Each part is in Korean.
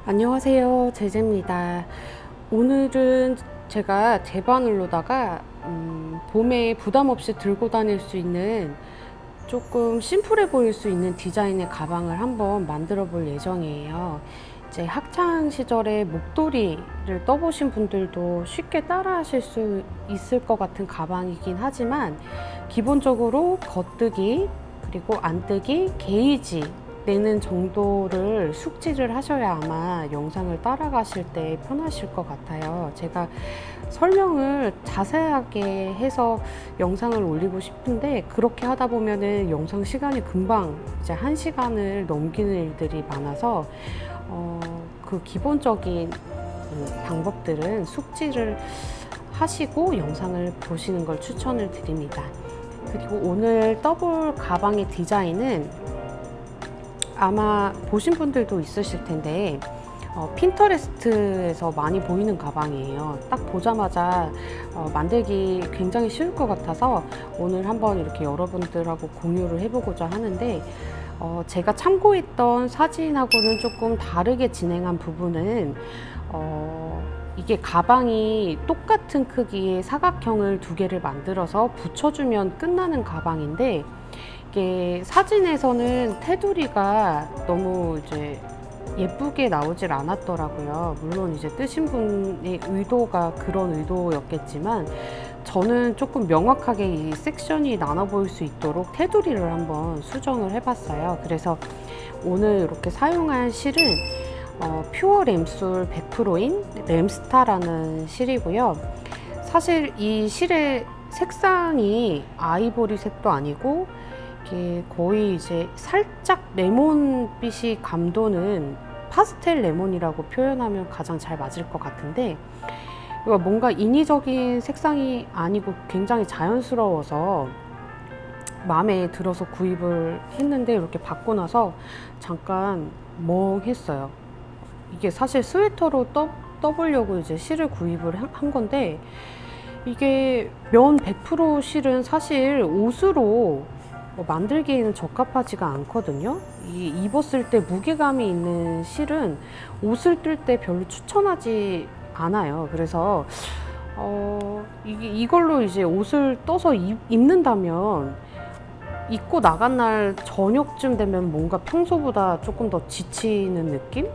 안녕하세요, 제재입니다. 오늘은 제가 제 바늘로다가 봄에 부담 없이 들고 다닐 수 있는 조금 심플해 보일 수 있는 디자인의 가방을 한번 만들어 볼 예정이에요. 이제 학창 시절에 목도리를 떠보신 분들도 쉽게 따라 하실 수 있을 것 같은 가방이긴 하지만, 기본적으로 겉뜨기 그리고 안뜨기, 게이지 내는 정도를 숙지를 하셔야 아마 영상을 따라가실 때 편하실 것 같아요. 제가 설명을 자세하게 해서 영상을 올리고 싶은데, 그렇게 하다 보면은 영상 시간이 금방 이제 1시간을 넘기는 일들이 많아서 그 기본적인 방법들은 숙지를 하시고 영상을 보시는 걸 추천을 드립니다. 그리고 오늘 떠볼 가방의 디자인은 아마 보신 분들도 있으실 텐데, 핀터레스트에서 많이 보이는 가방이에요. 딱 보자마자 만들기 굉장히 쉬울 것 같아서 오늘 한번 이렇게 여러분들하고 공유를 해보고자 하는데, 제가 참고했던 사진하고는 조금 다르게 진행한 부분은, 이게 가방이 똑같은 크기의 사각형을 2개를 만들어서 붙여주면 끝나는 가방인데, 이게 사진에서는 테두리가 너무 이제 예쁘게 나오질 않았더라고요. 물론 이제 뜨신 분의 의도가 그런 의도였겠지만, 저는 조금 명확하게 이 섹션이 나눠 보일 수 있도록 테두리를 한번 수정을 해봤어요. 그래서 오늘 이렇게 사용할 실은 퓨어 램술 100%인 램스타라는 실이고요. 사실 이 실의 색상이 아이보리 색도 아니고, 이게 거의 이제 살짝 레몬빛이 감도는 파스텔 레몬이라고 표현하면 가장 잘 맞을 것 같은데, 이거 뭔가 인위적인 색상이 아니고 굉장히 자연스러워서 마음에 들어서 구입을 했는데, 이렇게 받고 나서 잠깐 멍했어요. 이게 사실 스웨터로 떠보려고 이제 실을 구입을 한 건데, 이게 면 100% 실은 사실 옷으로 만들기에는 적합하지가 않거든요. 입었을 때 무게감이 있는 실은 옷을 뜰 때 별로 추천하지 않아요. 그래서 이걸로 이제 옷을 떠서 입는다면, 입고 나간 날 저녁쯤 되면 뭔가 평소보다 조금 더 지치는 느낌?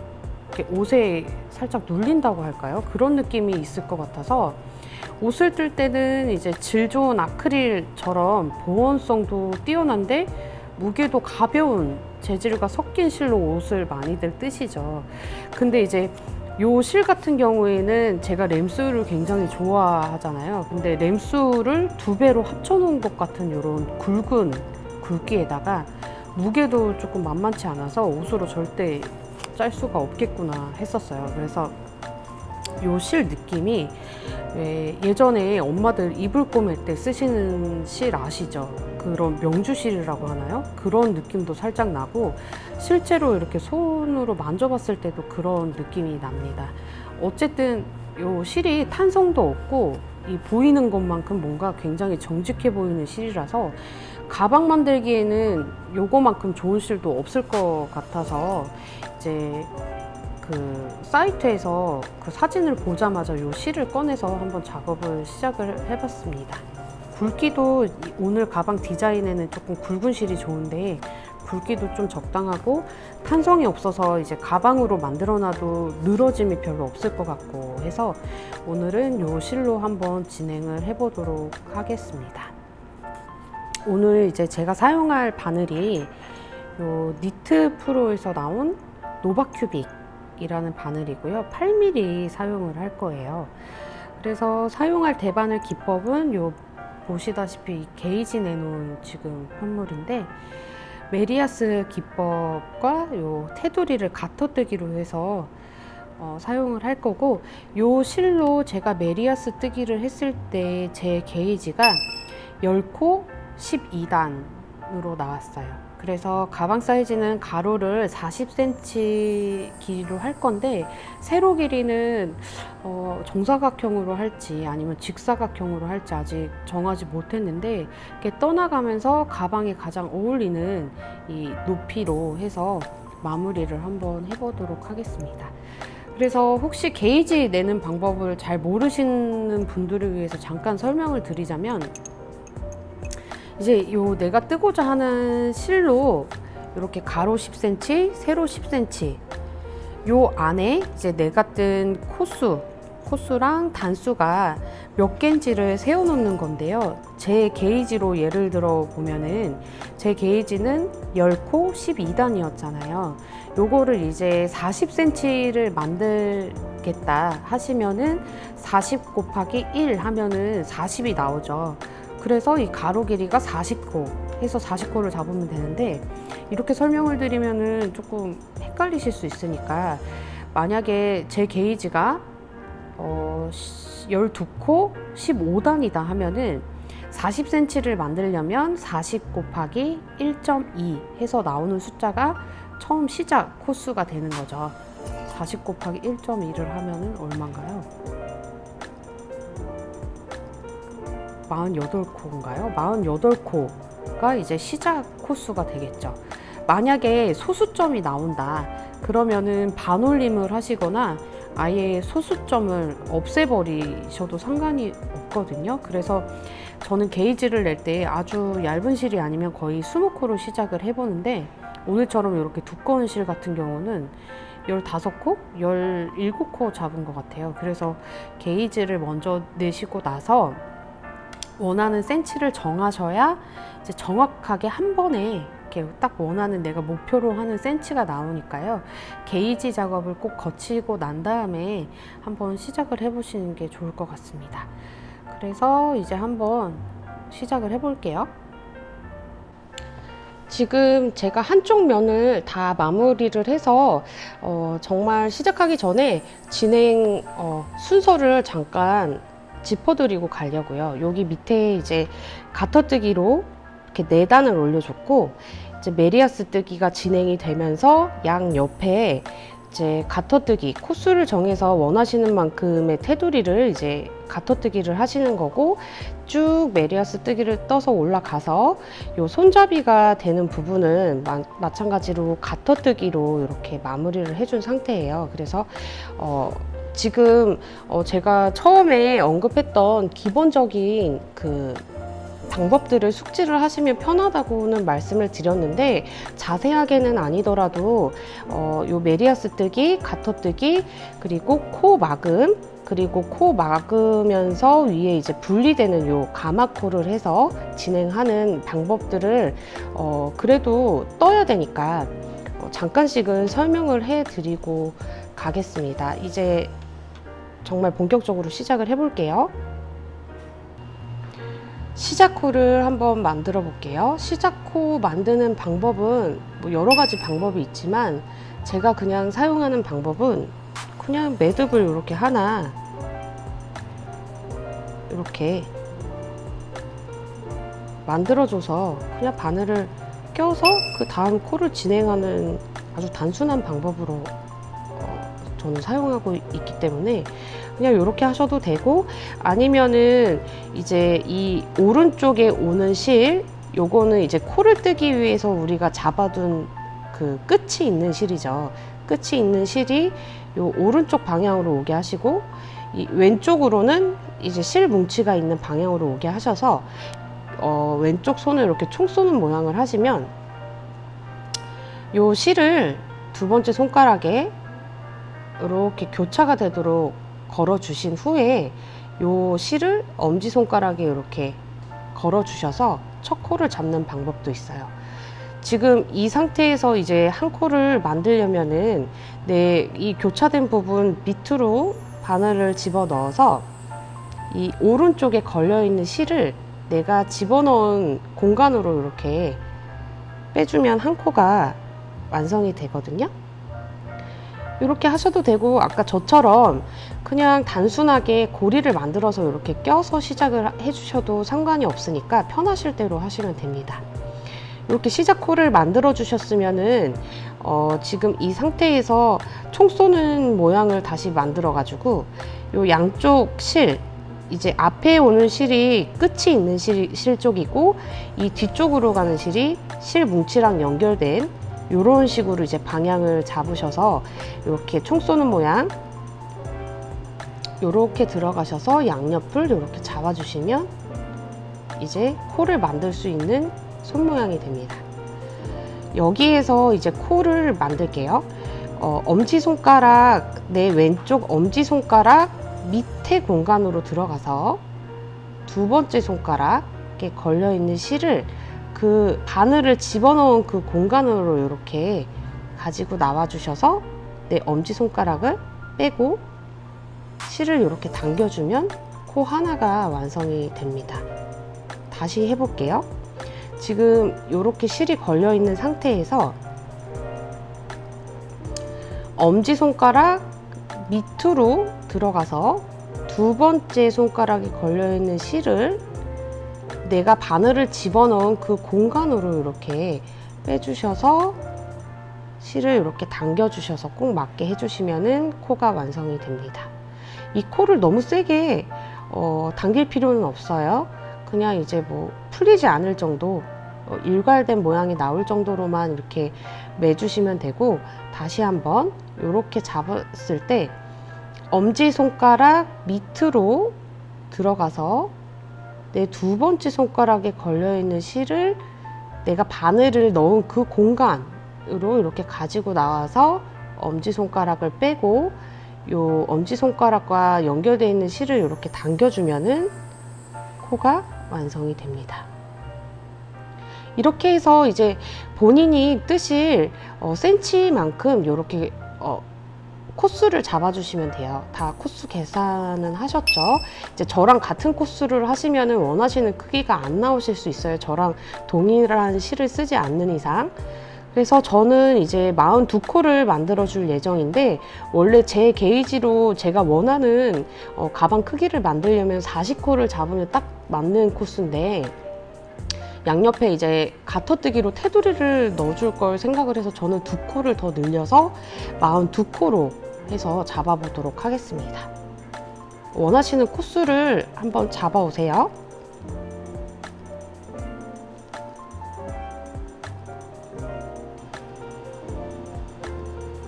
이렇게 옷에 살짝 눌린다고 할까요? 그런 느낌이 있을 것 같아서, 옷을 뜰 때는 이제 질 좋은 아크릴처럼 보온성도 뛰어난데 무게도 가벼운 재질과 섞인 실로 옷을 많이들 뜨시죠. 근데 이제 요 실 같은 경우에는 제가 램술을 굉장히 좋아하잖아요. 근데 램술을 2배로 합쳐 놓은 것 같은 이런 굵은 굵기에다가 무게도 조금 만만치 않아서 옷으로 절대 짤 수가 없겠구나 했었어요. 그래서 요 실 느낌이 왜 예전에 엄마들 이불 꼬맬 때 쓰시는 실 아시죠? 그런 명주실이라고 하나요? 그런 느낌도 살짝 나고, 실제로 이렇게 손으로 만져봤을 때도 그런 느낌이 납니다. 어쨌든 요 실이 탄성도 없고, 이 보이는 것만큼 뭔가 굉장히 정직해 보이는 실이라서 가방 만들기에는 요거만큼 좋은 실도 없을 것 같아서, 이제 그 사이트에서 그 사진을 보자마자 요 실을 꺼내서 한번 작업을 시작을 해봤습니다. 굵기도 오늘 가방 디자인에는 조금 굵은 실이 좋은데, 굵기도 좀 적당하고 탄성이 없어서 이제 가방으로 만들어놔도 늘어짐이 별로 없을 것 같고 해서 오늘은 요 실로 한번 진행을 해보도록 하겠습니다. 오늘 이제 제가 사용할 바늘이 요 니트 프로에서 나온 노바큐빅 이라는 바늘이고요. 8mm 사용을 할 거예요. 그래서 사용할 대바늘 기법은 요 보시다시피 게이지 내놓은 지금 판물인데, 메리아스 기법과 요 테두리를 가터뜨기로 해서 사용을 할 거고, 요 실로 제가 메리아스 뜨기를 했을 때 제 게이지가 10코 12단으로 나왔어요. 그래서 가방 사이즈는 가로를 40cm 길이로 할 건데, 세로 길이는 정사각형으로 할지 아니면 직사각형으로 할지 아직 정하지 못했는데, 이렇게 떠나가면서 가방에 가장 어울리는 이 높이로 해서 마무리를 한번 해보도록 하겠습니다. 그래서 혹시 게이지 내는 방법을 잘 모르시는 분들을 위해서 잠깐 설명을 드리자면, 이제 요 내가 뜨고자 하는 실로 이렇게 가로 10cm, 세로 10cm 요 안에 이제 내가 뜬 코수랑 단수가 몇 개인지를 세워 놓는 건데요. 제 게이지로 예를 들어 보면은 제 게이지는 10코 12단이었잖아요. 요거를 이제 40cm를 만들겠다 하시면은 40 곱하기 1 하면은 40이 나오죠. 그래서 이 가로 길이가 40코 해서 40코를 잡으면 되는데, 이렇게 설명을 드리면은 조금 헷갈리실 수 있으니까, 만약에 제 게이지가 12코 15단이다 하면은 40cm를 만들려면 40 곱하기 1.2 해서 나오는 숫자가 처음 시작 코수가 되는 거죠. 40 곱하기 1.2를 하면은 얼마인가요? 48코인가요? 48코가 이제 시작 코수가 되겠죠. 만약에 소수점이 나온다 그러면은 반올림을 하시거나 아예 소수점을 없애버리셔도 상관이 없거든요. 그래서 저는 게이지를 낼 때 아주 얇은 실이 아니면 거의 20코로 시작을 해보는데, 오늘처럼 이렇게 두꺼운 실 같은 경우는 15코? 17코 잡은 것 같아요. 그래서 게이지를 먼저 내시고 나서 원하는 센치를 정하셔야 이제 정확하게 한 번에 이렇게 딱 원하는 내가 목표로 하는 센치가 나오니까요. 게이지 작업을 꼭 거치고 난 다음에 한번 시작을 해보시는 게 좋을 것 같습니다. 그래서 이제 한번 시작을 해볼게요. 지금 제가 한쪽 면을 다 마무리를 해서 정말 시작하기 전에 진행 순서를 잠깐 짚어드리고 가려고요. 여기 밑에 이제 가터뜨기로 이렇게 4단을 올려줬고, 이제 메리아스 뜨기가 진행이 되면서 양 옆에 이제 가터뜨기 코수를 정해서 원하시는 만큼의 테두리를 이제 가터뜨기를 하시는 거고, 쭉 메리아스 뜨기를 떠서 올라가서 요 손잡이가 되는 부분은 마찬가지로 가터뜨기로 이렇게 마무리를 해준 상태예요. 그래서 지금 제가 처음에 언급했던 기본적인 그 방법들을 숙지를 하시면 편하다고는 말씀을 드렸는데, 자세하게는 아니더라도 요 메리아스 뜨기, 가터뜨기, 그리고 코 막음, 그리고 코 막으면서 위에 이제 분리되는 요 가마코를 해서 진행하는 방법들을 그래도 떠야 되니까 잠깐씩은 설명을 해드리고 가겠습니다. 이제 정말 본격적으로 시작을 해볼게요. 시작코를 한번 만들어 볼게요. 시작코 만드는 방법은 뭐 여러 가지 방법이 있지만, 제가 그냥 사용하는 방법은 그냥 매듭을 이렇게 하나 이렇게 만들어줘서 그냥 바늘을 껴서 그 다음 코를 진행하는 아주 단순한 방법으로 저는 사용하고 있기 때문에 그냥 이렇게 하셔도 되고, 아니면은 이제 이 오른쪽에 오는 실, 요거는 이제 코를 뜨기 위해서 우리가 잡아둔 그 끝이 있는 실이죠. 끝이 있는 실이 요 오른쪽 방향으로 오게 하시고, 이 왼쪽으로는 이제 실 뭉치가 있는 방향으로 오게 하셔서 왼쪽 손을 이렇게 총 쏘는 모양을 하시면 요 실을 두 번째 손가락에 이렇게 교차가 되도록 걸어 주신 후에 요 실을 엄지손가락에 이렇게 걸어 주셔서 첫 코를 잡는 방법도 있어요. 지금 이 상태에서 이제 한 코를 만들려면은 이 교차된 부분 밑으로 바늘을 집어 넣어서 이 오른쪽에 걸려 있는 실을 내가 집어넣은 공간으로 이렇게 빼주면 한 코가 완성이 되거든요. 이렇게 하셔도 되고, 아까 저처럼 그냥 단순하게 고리를 만들어서 이렇게 껴서 시작을 해주셔도 상관이 없으니까 편하실 대로 하시면 됩니다. 이렇게 시작코를 만들어 주셨으면은 지금 이 상태에서 총 쏘는 모양을 다시 만들어 가지고 요 양쪽 실, 이제 앞에 오는 실이 끝이 있는 실 쪽이고, 이 뒤쪽으로 가는 실이 실 뭉치랑 연결된 이런 식으로 이제 방향을 잡으셔서 이렇게 총 쏘는 모양 이렇게 들어가셔서 양옆을 이렇게 잡아주시면 이제 코를 만들 수 있는 손 모양이 됩니다. 여기에서 이제 코를 만들게요. 엄지손가락, 내 왼쪽 엄지손가락 밑에 공간으로 들어가서 두 번째 손가락에 걸려있는 실을 그 바늘을 집어넣은 그 공간으로 이렇게 가지고 나와 주셔서 내 엄지손가락을 빼고 실을 이렇게 당겨주면 코 하나가 완성이 됩니다. 다시 해볼게요. 지금 이렇게 실이 걸려 있는 상태에서 엄지손가락 밑으로 들어가서 두 번째 손가락에 걸려 있는 실을 내가 바늘을 집어넣은 그 공간으로 이렇게 빼주셔서 실을 이렇게 당겨주셔서 꼭 맞게 해주시면은 코가 완성이 됩니다. 이 코를 너무 세게 당길 필요는 없어요. 그냥 이제 뭐 풀리지 않을 정도, 일괄된 모양이 나올 정도로만 이렇게 매주시면 되고, 다시 한번 이렇게 잡았을 때 엄지손가락 밑으로 들어가서 내 두 번째 손가락에 걸려있는 실을 내가 바늘을 넣은 그 공간으로 이렇게 가지고 나와서 엄지손가락을 빼고 요 엄지손가락과 연결되어 있는 실을 이렇게 당겨주면은 코가 완성이 됩니다. 이렇게 해서 이제 본인이 뜨실 센치만큼 이렇게 코수를 잡아주시면 돼요. 다 코수 계산은 하셨죠? 이제 저랑 같은 코수를 하시면은 원하시는 크기가 안 나오실 수 있어요. 저랑 동일한 실을 쓰지 않는 이상. 그래서 저는 이제 42코를 만들어 줄 예정인데, 원래 제 게이지로 제가 원하는 가방 크기를 만들려면 40코를 잡으면 딱 맞는 코스인데, 양옆에 이제 가터뜨기로 테두리를 넣어줄 걸 생각을 해서 저는 2코를 더 늘려서 42코로 해서 잡아보도록 하겠습니다. 원하시는 코수를 한번 잡아오세요.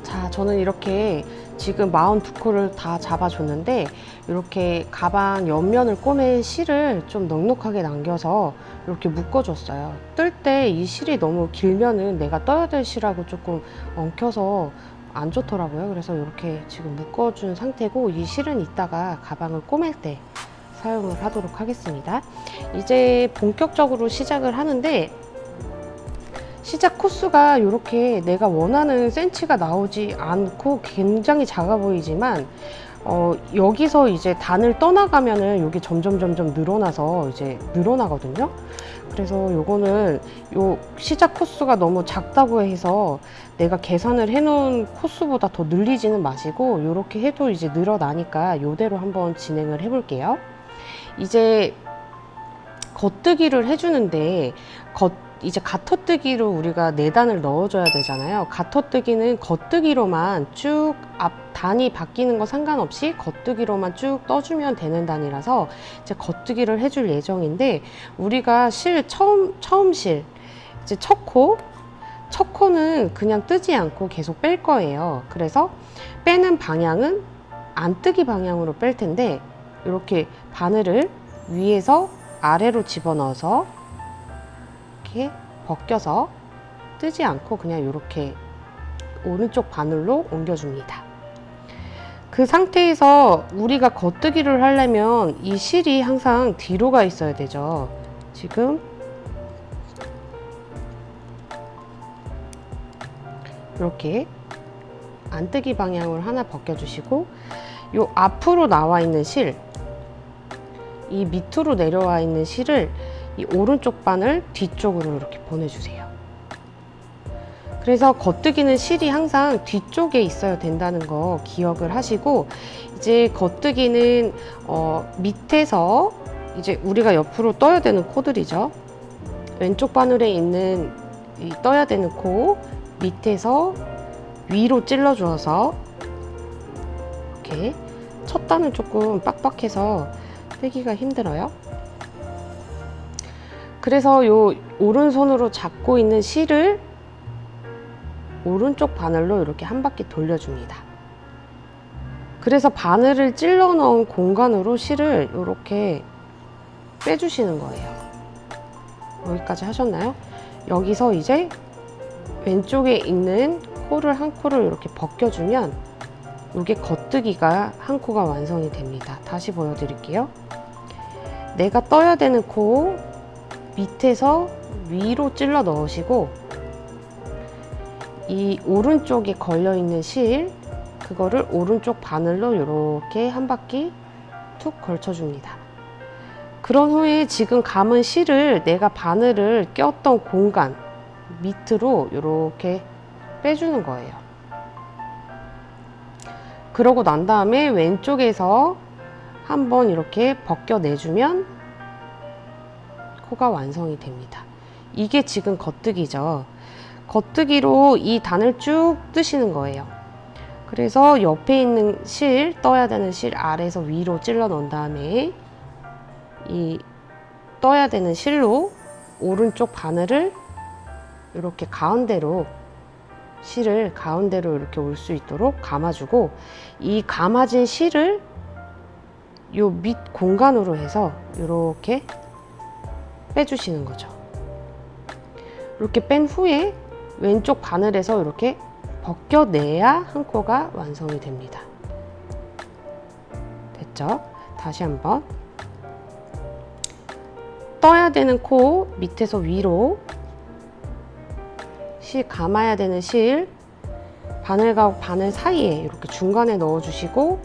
자, 저는 이렇게 지금 42코를 다 잡아줬는데, 이렇게 가방 옆면을 꼬맨 실을 좀 넉넉하게 남겨서 이렇게 묶어줬어요. 뜰 때 이 실이 너무 길면은 내가 떠야 될 실하고 조금 엉켜서 안 좋더라고요. 그래서 이렇게 지금 묶어준 상태고, 이 실은 이따가 가방을 꼬맬 때 사용을 하도록 하겠습니다. 이제 본격적으로 시작을 하는데, 시작 코수가 이렇게 내가 원하는 센치가 나오지 않고 굉장히 작아 보이지만, 여기서 이제 단을 떠나가면은 이게 점점 늘어나서 이제 늘어나거든요. 그래서 요거는 요 시작 코수가 너무 작다고 해서 내가 계산을 해놓은 코수보다 더 늘리지는 마시고, 이렇게 해도 이제 늘어나니까 요대로 한번 진행을 해볼게요. 이제 겉뜨기를 해주는데, 이제 가터뜨기로 우리가 4단을 넣어줘야 되잖아요. 가터뜨기는 겉뜨기로만 쭉 단이 바뀌는 거 상관없이 겉뜨기로만 쭉 떠주면 되는 단이라서 이제 겉뜨기를 해줄 예정인데, 우리가 처음 실, 이제 첫 코는 그냥 뜨지 않고 계속 뺄 거예요. 그래서 빼는 방향은 안 뜨기 방향으로 뺄 텐데, 이렇게 바늘을 위에서 아래로 집어넣어서 이렇게 벗겨서 뜨지 않고 그냥 이렇게 오른쪽 바늘로 옮겨줍니다. 그 상태에서 우리가 겉뜨기를 하려면 이 실이 항상 뒤로 가 있어야 되죠. 지금 이렇게 안뜨기 방향으로 하나 벗겨주시고, 요 앞으로 나와 있는 실, 이 밑으로 내려와 있는 실을 이 오른쪽 바늘 뒤쪽으로 이렇게 보내주세요. 그래서 겉뜨기는 실이 항상 뒤쪽에 있어야 된다는 거 기억을 하시고, 이제 겉뜨기는 밑에서 이제 우리가 옆으로 떠야 되는 코들이죠. 왼쪽 바늘에 있는 이 떠야 되는 코 밑에서 위로 찔러 주어서, 이렇게 첫 단은 조금 빡빡해서 뜨기가 힘들어요. 그래서 요 오른손으로 잡고 있는 실을 오른쪽 바늘로 이렇게 한 바퀴 돌려줍니다. 그래서 바늘을 찔러 넣은 공간으로 실을 이렇게 빼주시는 거예요. 여기까지 하셨나요? 여기서 이제 왼쪽에 있는 코를 한 코를 이렇게 벗겨주면 이게 겉뜨기가 한 코가 완성이 됩니다. 다시 보여드릴게요. 내가 떠야 되는 코 밑에서 위로 찔러 넣으시고 이 오른쪽에 걸려있는 실 그거를 오른쪽 바늘로 이렇게 한 바퀴 툭 걸쳐줍니다. 그런 후에 지금 감은 실을 내가 바늘을 꼈던 공간 밑으로 이렇게 빼주는 거예요. 그러고 난 다음에 왼쪽에서 한번 이렇게 벗겨내주면 코가 완성이 됩니다. 이게 지금 겉뜨기죠. 겉뜨기로 이 단을 쭉 뜨시는 거예요. 그래서 옆에 있는 실, 떠야 되는 실 아래에서 위로 찔러 넣은 다음에 이 떠야 되는 실로 오른쪽 바늘을 이렇게 가운데로 실을 가운데로 이렇게 올 수 있도록 감아주고 이 감아진 실을 요 밑 공간으로 해서 이렇게 빼주시는 거죠. 이렇게 뺀 후에 왼쪽 바늘에서 이렇게 벗겨내야 한 코가 완성이 됩니다. 됐죠? 다시 한번 떠야 되는 코 밑에서 위로 실 감아야 되는 실 바늘과 바늘 사이에 이렇게 중간에 넣어주시고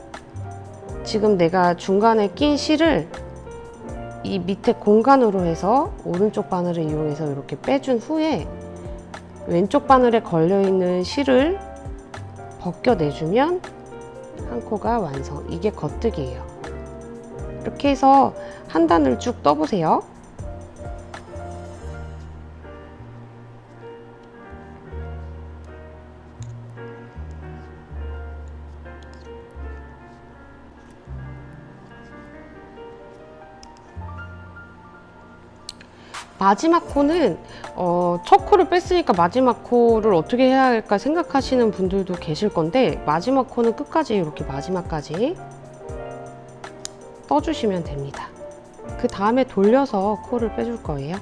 지금 내가 중간에 낀 실을 이 밑에 공간으로 해서 오른쪽 바늘을 이용해서 이렇게 빼준 후에 왼쪽 바늘에 걸려있는 실을 벗겨내주면 한 코가 완성. 이게 겉뜨기예요. 이렇게 해서 한 단을 쭉 떠보세요. 마지막 코는 첫 코를 뺐으니까 마지막 코를 어떻게 해야 할까 생각하시는 분들도 계실 건데 마지막 코는 끝까지 이렇게 마지막까지 떠주시면 됩니다. 그 다음에 돌려서 코를 빼줄 거예요.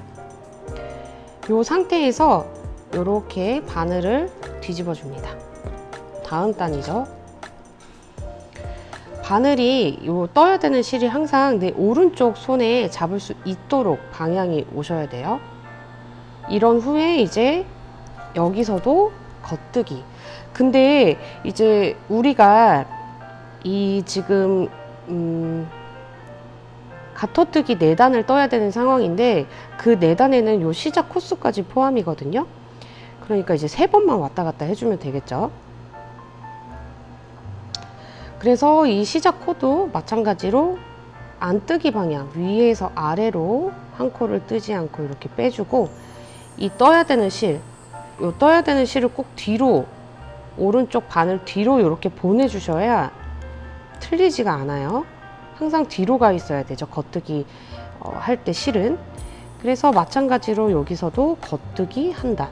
이 상태에서 이렇게 바늘을 뒤집어 줍니다. 다음 단이죠. 바늘이 요 떠야 되는 실이 항상 내 오른쪽 손에 잡을 수 있도록 방향이 오셔야 돼요. 이런 후에 이제 여기서도 겉뜨기. 근데 이제 우리가 이 지금 가터뜨기 4단을 떠야 되는 상황인데 그 4단에는 요 시작 코스까지 포함이거든요. 그러니까 이제 3번만 왔다 갔다 해주면 되겠죠. 그래서 이 시작 코도 마찬가지로 안뜨기 방향 위에서 아래로 한 코를 뜨지 않고 이렇게 빼주고 이 떠야 되는 실, 요 떠야 되는 실을 꼭 뒤로 오른쪽 바늘 뒤로 이렇게 보내주셔야 틀리지가 않아요. 항상 뒤로 가 있어야 되죠. 겉뜨기 할 때 실은. 그래서 마찬가지로 여기서도 겉뜨기 한 단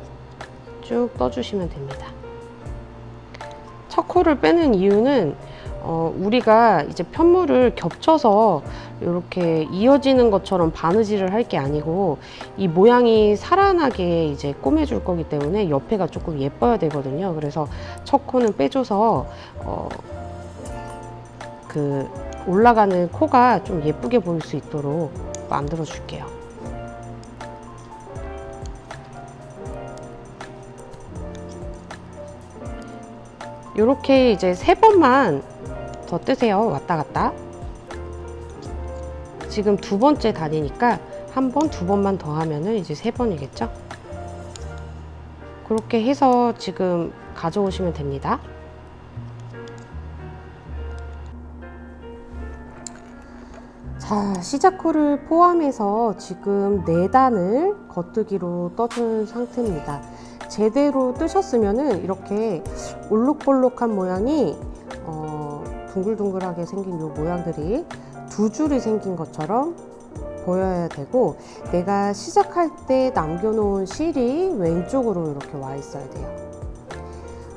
쭉 떠주시면 됩니다. 첫 코를 빼는 이유는 우리가 이제 편물을 겹쳐서 이렇게 이어지는 것처럼 바느질을 할 게 아니고 이 모양이 살아나게 이제 꼬매줄 거기 때문에 옆에가 조금 예뻐야 되거든요. 그래서 첫 코는 빼줘서 그 올라가는 코가 좀 예쁘게 보일 수 있도록 만들어 줄게요. 이렇게 이제 3번만 더 뜨세요. 왔다 갔다. 지금 2번째 단이니까 한 번, 2번만 더 하면은 이제 3번이겠죠? 그렇게 해서 지금 가져오시면 됩니다. 자, 시작 코를 포함해서 지금 4단을 겉뜨기로 떠준 상태입니다. 제대로 뜨셨으면은 이렇게 올록볼록한 모양이 둥글둥글하게 생긴 이 모양들이 2줄이 생긴 것처럼 보여야 되고 내가 시작할 때 남겨놓은 실이 왼쪽으로 이렇게 와 있어야 돼요.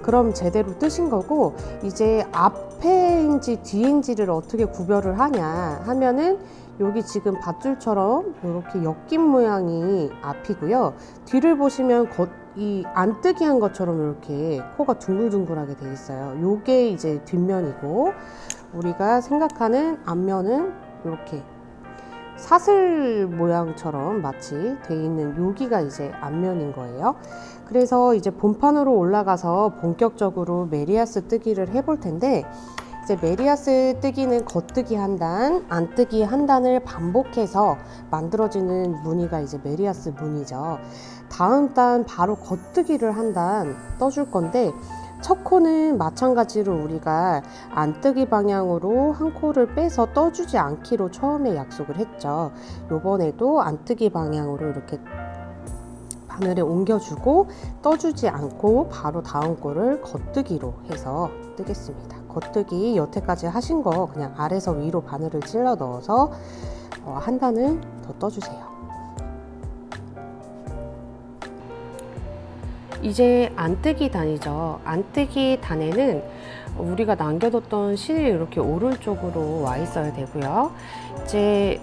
그럼 제대로 뜨신 거고, 이제 앞에인지 뒤인지를 어떻게 구별을 하냐 하면은 여기 지금 밧줄처럼 이렇게 엮인 모양이 앞이고요. 뒤를 보시면 이 안뜨기한 것처럼 이렇게 코가 둥글둥글하게 돼 있어요. 요게 이제 뒷면이고, 우리가 생각하는 앞면은 이렇게 사슬 모양처럼 마치 돼 있는 여기가 이제 앞면인 거예요. 그래서 이제 본판으로 올라가서 본격적으로 메리아스 뜨기를 해볼 텐데, 이제 메리아스 뜨기는 겉뜨기 한 단, 안뜨기 한 단을 반복해서 만들어지는 무늬가 이제 메리아스 무늬죠. 다음 단 바로 겉뜨기를 한 단 떠줄 건데, 첫 코는 마찬가지로 우리가 안뜨기 방향으로 한 코를 빼서 떠주지 않기로 처음에 약속을 했죠. 요번에도 안뜨기 방향으로 이렇게 바늘에 옮겨주고 떠주지 않고 바로 다음 코를 겉뜨기로 해서 뜨겠습니다. 겉뜨기 여태까지 하신 거 그냥 아래서 위로 바늘을 찔러 넣어서 한 단을 더 떠주세요. 이제 안뜨기 단이죠. 안뜨기 단에는 우리가 남겨뒀던 실이 이렇게 오른쪽으로 와 있어야 되고요. 이제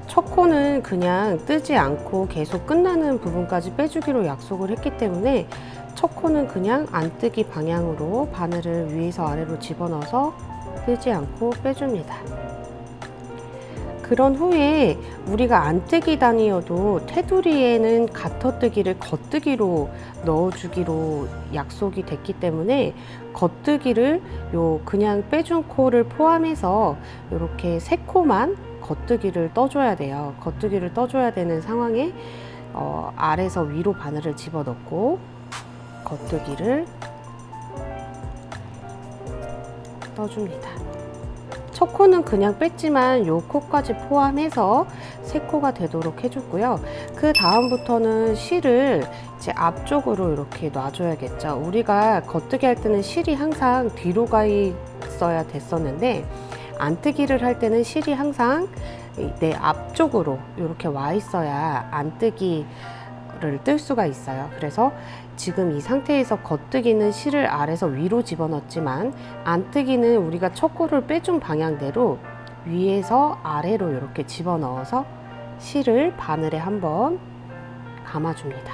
첫 코는 그냥 뜨지 않고 계속 끝나는 부분까지 빼주기로 약속을 했기 때문에 첫 코는 그냥 안뜨기 방향으로 바늘을 위에서 아래로 집어넣어서 뜨지 않고 빼줍니다. 그런 후에 우리가 안뜨기 단이어도 테두리에는 가터뜨기를 겉뜨기로 넣어주기로 약속이 됐기 때문에 겉뜨기를 그냥 빼준 코를 포함해서 이렇게 세 코만 겉뜨기를 떠줘야 돼요. 겉뜨기를 떠줘야 되는 상황에 아래서 위로 바늘을 집어넣고 겉뜨기를 떠줍니다. 첫 코는 그냥 뺐지만 요 코까지 포함해서 세 코가 되도록 해줬고요. 그 다음부터는 실을 이제 앞쪽으로 이렇게 놔줘야겠죠. 우리가 겉뜨기 할 때는 실이 항상 뒤로 가 있어야 됐었는데, 안뜨기를 할 때는 실이 항상 내 앞쪽으로 이렇게 와 있어야 안뜨기를 뜰 수가 있어요. 그래서 지금 이 상태에서 겉뜨기는 실을 아래서 위로 집어넣었지만, 안뜨기는 우리가 첫 코를 빼준 방향대로 위에서 아래로 이렇게 집어넣어서 실을 바늘에 한번 감아줍니다.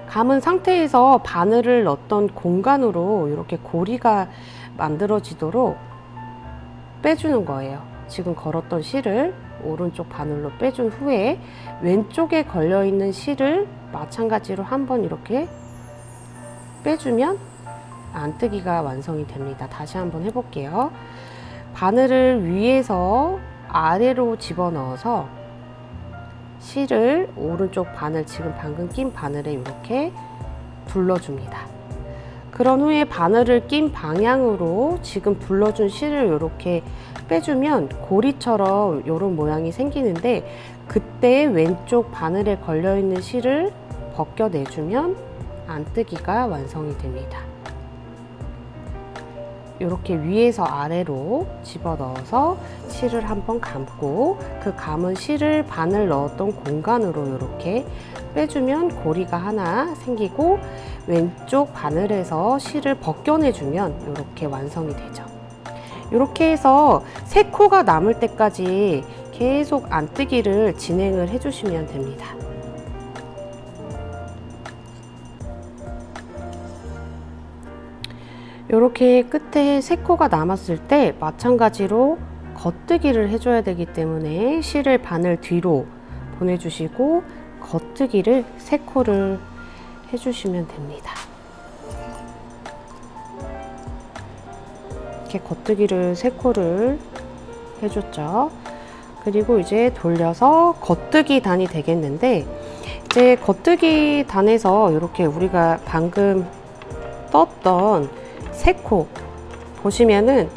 감은 상태에서 바늘을 넣었던 공간으로 이렇게 고리가 만들어지도록 빼주는 거예요. 지금 걸었던 실을 오른쪽 바늘로 빼준 후에 왼쪽에 걸려있는 실을 마찬가지로 한번 이렇게 빼주면 안뜨기가 완성이 됩니다. 다시 한번 해볼게요. 바늘을 위에서 아래로 집어넣어서 실을 오른쪽 바늘, 지금 방금 낀 바늘에 이렇게 둘러줍니다. 그런 후에 바늘을 낀 방향으로 지금 불러준 실을 이렇게 빼주면 고리처럼 이런 모양이 생기는데, 그때 왼쪽 바늘에 걸려있는 실을 벗겨내주면 안뜨기가 완성이 됩니다. 이렇게 위에서 아래로 집어넣어서 실을 한번 감고, 그 감은 실을 바늘 넣었던 공간으로 이렇게 빼주면 고리가 하나 생기고, 왼쪽 바늘에서 실을 벗겨내주면 이렇게 완성이 되죠. 이렇게 해서 세 코가 남을 때까지 계속 안뜨기를 진행을 해주시면 됩니다. 이렇게 끝에 세 코가 남았을 때 마찬가지로 겉뜨기를 해줘야 되기 때문에 실을 바늘 뒤로 보내주시고 겉뜨기를 세 코를 해주시면 됩니다. 이렇게 겉뜨기를 세 코를 해줬죠. 그리고 이제 돌려서 겉뜨기 단이 되겠는데, 이제 겉뜨기 단에서 이렇게 우리가 방금 떴던 세 코 보시면은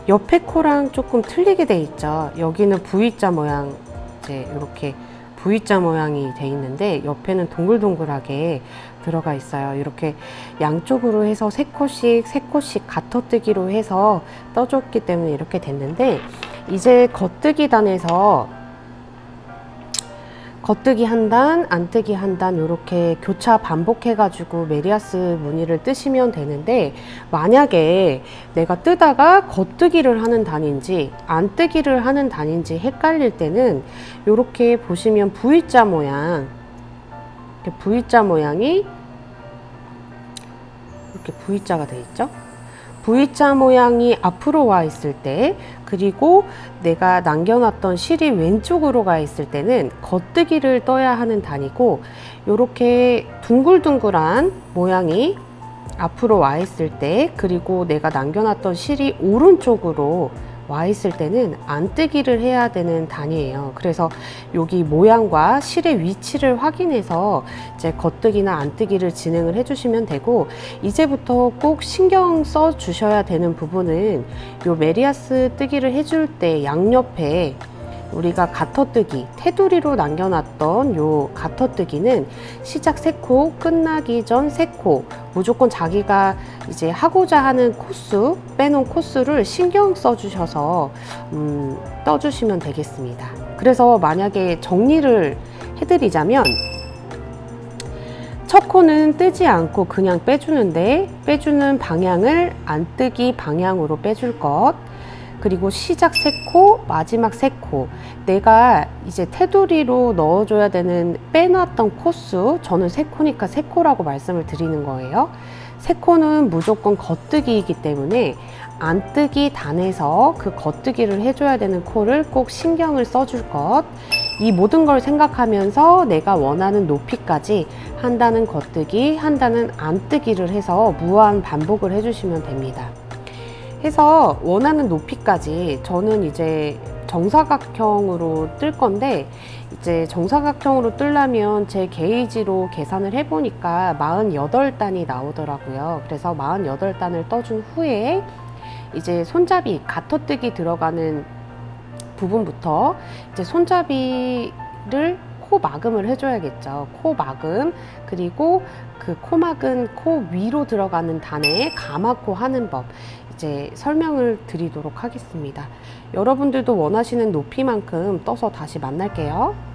옆에 코랑 조금 틀리게 돼 있죠. 여기는 V자 모양, 이제 이렇게 V자 모양이 돼 있는데 옆에는 동글동글하게 들어가 있어요. 이렇게 양쪽으로 해서 세 코씩 가터뜨기로 해서 떠줬기 때문에 이렇게 됐는데, 이제 겉뜨기 단에서 겉뜨기 한 단, 안뜨기 한 단 이렇게 교차 반복해가지고 메리아스 무늬를 뜨시면 되는데, 만약에 내가 뜨다가 겉뜨기를 하는 단인지 안뜨기를 하는 단인지 헷갈릴 때는 이렇게 보시면 V자 모양, 이렇게 V자 모양이 이렇게 V자가 되어 있죠. V자 모양이 앞으로 와 있을 때, 그리고 내가 남겨놨던 실이 왼쪽으로 가 있을 때는 겉뜨기를 떠야 하는 단이고, 이렇게 둥글둥글한 모양이 앞으로 와 있을 때, 그리고 내가 남겨놨던 실이 오른쪽으로 와 있을 때는 안뜨기를 해야 되는 단위예요. 그래서 여기 모양과 실의 위치를 확인해서 이제 겉뜨기나 안뜨기를 진행을 해주시면 되고, 이제부터 꼭 신경 써 주셔야 되는 부분은 요 메리아스 뜨기를 해줄 때 양옆에 우리가 가터뜨기, 테두리로 남겨놨던 요 가터뜨기는 시작 3코, 끝나기 전 3코, 무조건 자기가 이제 하고자 하는 코스, 빼놓은 코스를 신경 써주셔서 떠주시면 되겠습니다. 그래서 만약에 정리를 해드리자면, 첫 코는 뜨지 않고 그냥 빼주는데, 빼주는 방향을 안뜨기 방향으로 빼줄 것, 그리고 시작 3코, 마지막 3코, 내가 이제 테두리로 넣어줘야 되는 빼놨던 코스, 저는 3코니까 3코라고 말씀을 드리는 거예요. 3코는 무조건 겉뜨기이기 때문에 안뜨기 단에서 그 겉뜨기를 해줘야 되는 코를 꼭 신경을 써줄 것, 이 모든 걸 생각하면서 내가 원하는 높이까지 한 단은 겉뜨기, 한 단은 안뜨기를 해서 무한 반복을 해주시면 됩니다. 해서 원하는 높이까지, 저는 이제 정사각형으로 뜰 건데, 이제 정사각형으로 뜨려면 제 게이지로 계산을 해보니까 48단이 나오더라고요. 그래서 48단을 떠준 후에 이제 손잡이, 가터뜨기 들어가는 부분부터 이제 손잡이를 코 마금을 해줘야겠죠. 코 마금, 그리고 그 코 막은 코 위로 들어가는 단에 가마코 하는 법, 이제 설명을 드리도록 하겠습니다. 여러분들도 원하시는 높이만큼 떠서 다시 만날게요.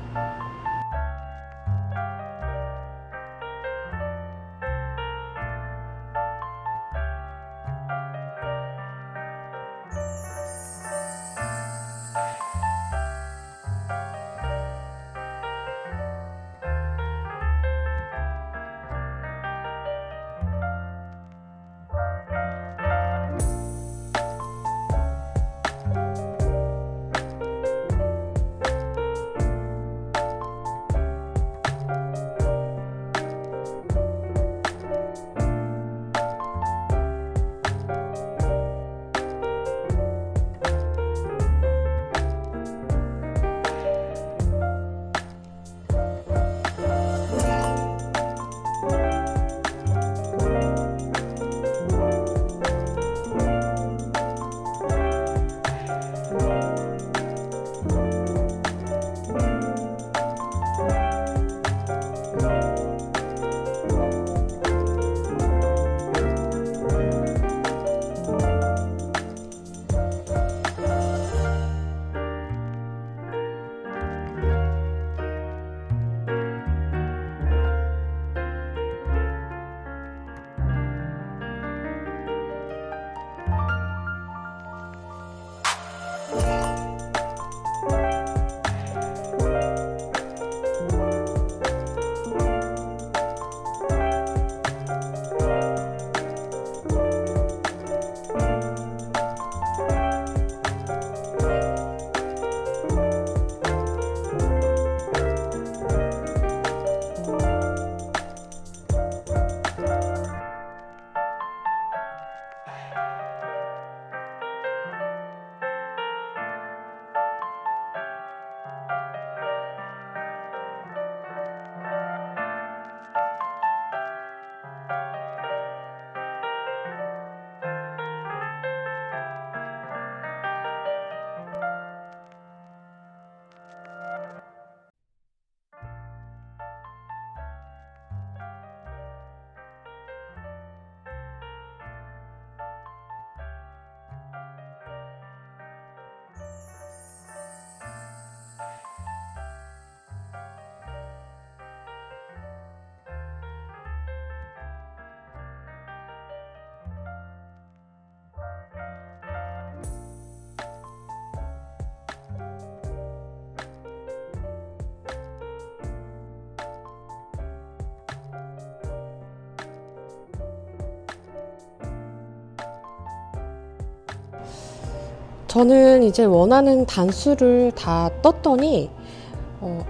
저는 이제 원하는 단수를 다 떴더니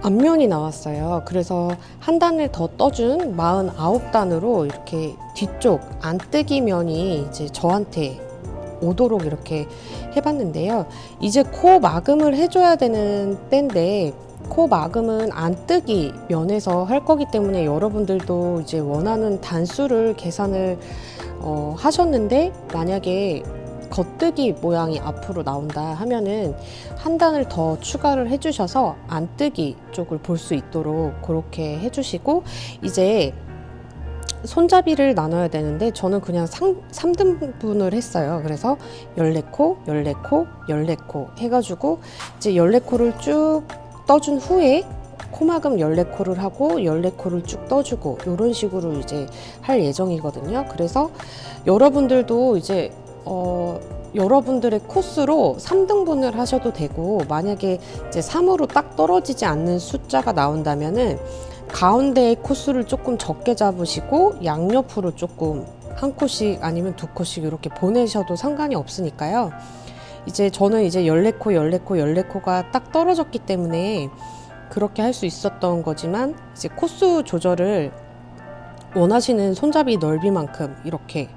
앞면이 나왔어요. 그래서 한 단을 더 떠준 49단으로 이렇게 뒤쪽 안뜨기 면이 이제 저한테 오도록 이렇게 해봤는데요. 이제 코 마금을 해줘야 되는 때인데 코 마금은 안뜨기 면에서 할 거기 때문에 여러분들도 이제 원하는 단수를 계산을 하셨는데 만약에 겉뜨기 모양이 앞으로 나온다 하면은 한 단을 더 추가를 해주셔서 안뜨기 쪽을 볼 수 있도록 그렇게 해주시고, 이제 손잡이를 나눠야 되는데 저는 그냥 3등분을 했어요. 그래서 14코, 14코, 14코 해가지고 이제 14코를 쭉 떠준 후에 코막음 14코를 하고 14코를 쭉 떠주고 이런 식으로 이제 할 예정이거든요. 그래서 여러분들도 이제 여러분들의 코스로 3등분을 하셔도 되고, 만약에 이제 3으로 딱 떨어지지 않는 숫자가 나온다면은 가운데의 코스를 조금 적게 잡으시고 양옆으로 조금 한 코씩 아니면 두 코씩 이렇게 보내셔도 상관이 없으니까요. 이제 저는 이제 14코, 14코, 14코가 딱 떨어졌기 때문에 그렇게 할 수 있었던 거지만, 이제 코스 조절을 원하시는 손잡이 넓이만큼 이렇게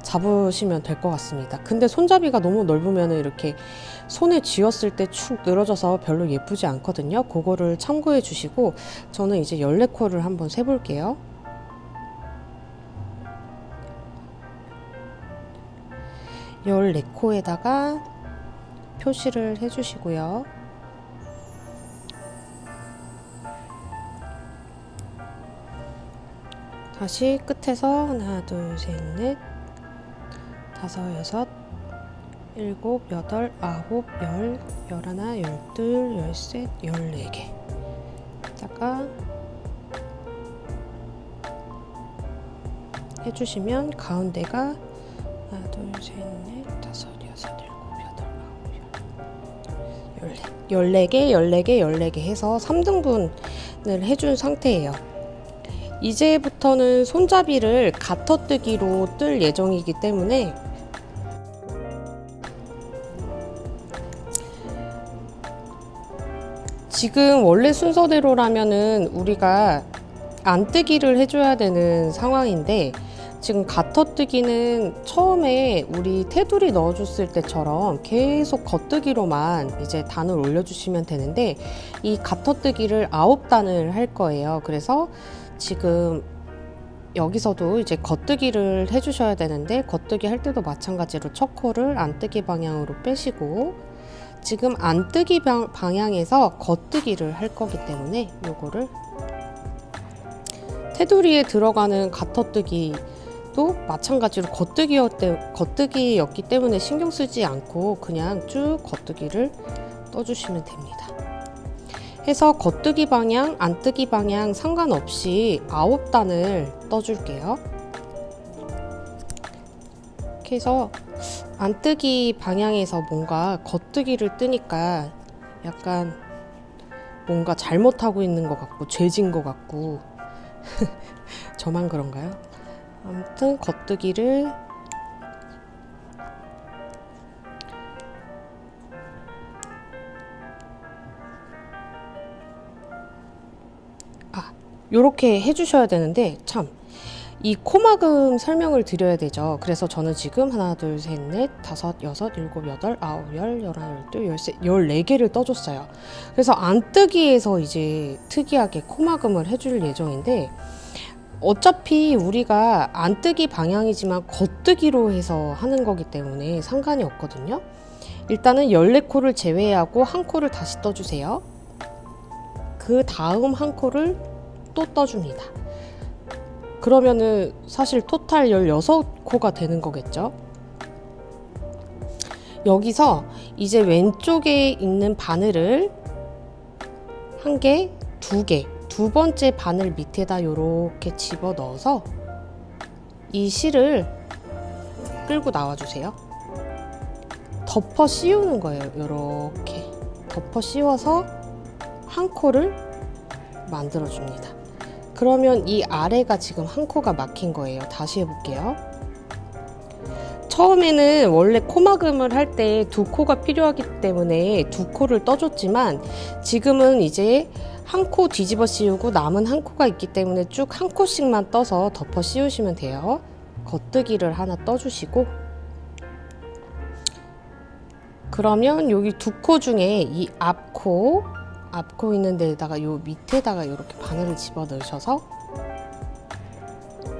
잡으시면 될 것 같습니다. 근데 손잡이가 너무 넓으면 이렇게 손에 쥐었을 때 축 늘어져서 별로 예쁘지 않거든요. 그거를 참고해 주시고, 저는 이제 14코를 한번 세볼게요. 이 14코에다가 표시를 해 주시고요. 다시 끝에서 하나, 둘, 셋, 넷, 다섯, 여섯, 일곱, 여덟, 아홉, 열, 열하나, 열둘, 열셋, 14개. 다가 해주시면 가운데가 하나, 둘, 셋, 넷, 다섯, 여섯, 일곱, 여덟, 아홉, 열, 14개, 14개, 14개 해서 3등분을 해준 상태예요. 이제부터는 손잡이를 가터뜨기로 뜰 예정이기 때문에 지금 원래 순서대로라면은 우리가 안뜨기를 해줘야 되는 상황인데, 지금 가터뜨기는 처음에 우리 테두리 넣어줬을 때처럼 계속 겉뜨기로만 이제 단을 올려주시면 되는데, 이 가터뜨기를 9단을 할 거예요. 그래서 지금 여기서도 이제 겉뜨기를 해주셔야 되는데, 겉뜨기 할 때도 마찬가지로 첫 코를 안뜨기 방향으로 빼시고, 지금 안뜨기 방향에서 겉뜨기를 할 거기 때문에 요거를 테두리에 들어가는 가터뜨기도 마찬가지로 겉뜨기였기 때문에 신경 쓰지 않고 그냥 쭉 겉뜨기를 떠주시면 됩니다. 해서 겉뜨기 방향, 안뜨기 방향 상관없이 9단을 떠줄게요. 이렇게 해서 안뜨기 방향에서 뭔가 겉뜨기를 뜨니까 약간 뭔가 잘못하고 있는 것 같고 죄진 것 같고 저만 그런가요? 아무튼 겉뜨기를 요렇게 해주셔야 되는데, 참 이 코막음 설명을 드려야 되죠. 그래서 저는 지금 하나, 둘, 셋, 넷, 다섯, 여섯, 일곱, 여덟, 아홉, 열, 열하나, 열둘, 열셋, 14개를 떠줬어요. 그래서 안뜨기에서 이제 특이하게 코막음을 해줄 예정인데, 어차피 우리가 안뜨기 방향이지만 겉뜨기로 해서 하는 거기 때문에 상관이 없거든요. 일단은 14코를 제외하고 한 코를 다시 떠주세요. 그 다음 한 코를 또 떠줍니다. 그러면은 사실 토탈 16코가 되는 거겠죠. 여기서 이제 왼쪽에 있는 바늘을 한 개, 두 개, 두 번째 바늘 밑에다 요렇게 집어 넣어서 이 실을 끌고 나와 주세요. 덮어 씌우는 거예요. 요렇게 덮어 씌워서 한 코를 만들어 줍니다. 그러면 이 아래가 지금 한 코가 막힌 거예요. 다시 해볼게요. 처음에는 원래 코막음을 할 때 두 코가 필요하기 때문에 두 코를 떠줬지만 지금은 이제 한 코 뒤집어 씌우고 남은 한 코가 있기 때문에 쭉 한 코씩만 떠서 덮어 씌우시면 돼요. 겉뜨기를 하나 떠주시고, 그러면 여기 두 코 중에 이 앞코 있는 데다가 요 밑에다가 이렇게 바늘을 집어 넣으셔서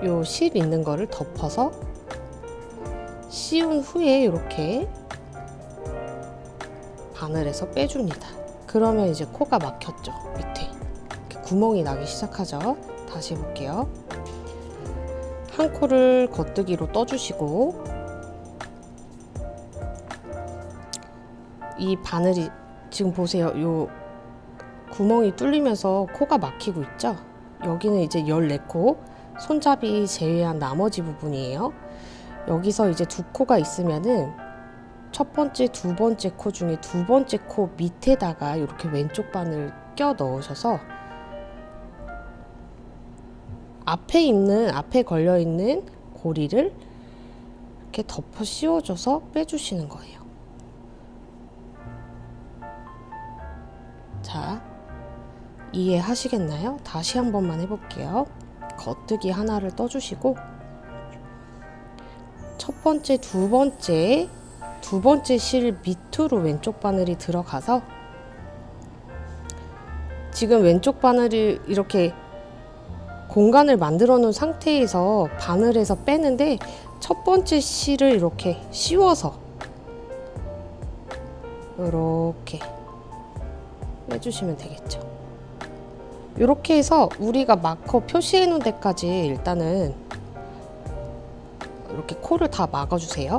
요 실 있는 거를 덮어서 씌운 후에 이렇게 바늘에서 빼줍니다. 그러면 이제 코가 막혔죠. 밑에 이렇게 구멍이 나기 시작하죠. 다시 해볼게요. 한 코를 겉뜨기로 떠주시고, 이 바늘이 지금 보세요. 요 구멍이 뚫리면서 코가 막히고 있죠. 여기는 이제 14코, 손잡이 제외한 나머지 부분이에요. 여기서 이제 두 코가 있으면은 첫 번째, 두 번째 코 중에 두 번째 코 밑에다가 이렇게 왼쪽 바늘 껴 넣으셔서 앞에 걸려 있는 고리를 이렇게 덮어 씌워줘서 빼주시는 거예요. 자, 이해하시겠나요? 다시 한 번만 해볼게요. 겉뜨기 하나를 떠주시고, 첫 번째, 두 번째 실 밑으로 왼쪽 바늘이 들어가서, 지금 왼쪽 바늘을 이렇게 공간을 만들어 놓은 상태에서 바늘에서 빼는데, 첫 번째 실을 이렇게 씌워서 이렇게 빼주시면 되겠죠. 이렇게 해서 우리가 마커 표시해 놓은 데까지 일단은 이렇게 코를 다 막아주세요.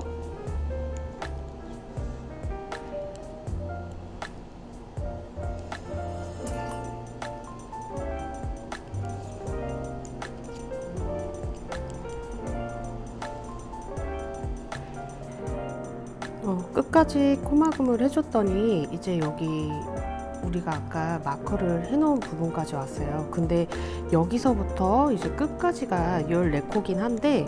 끝까지 코막음을 해줬더니 이제 여기 우리가 아까 마커를 해놓은 부분까지 왔어요. 근데 여기서부터 이제 끝까지가 14코긴 한데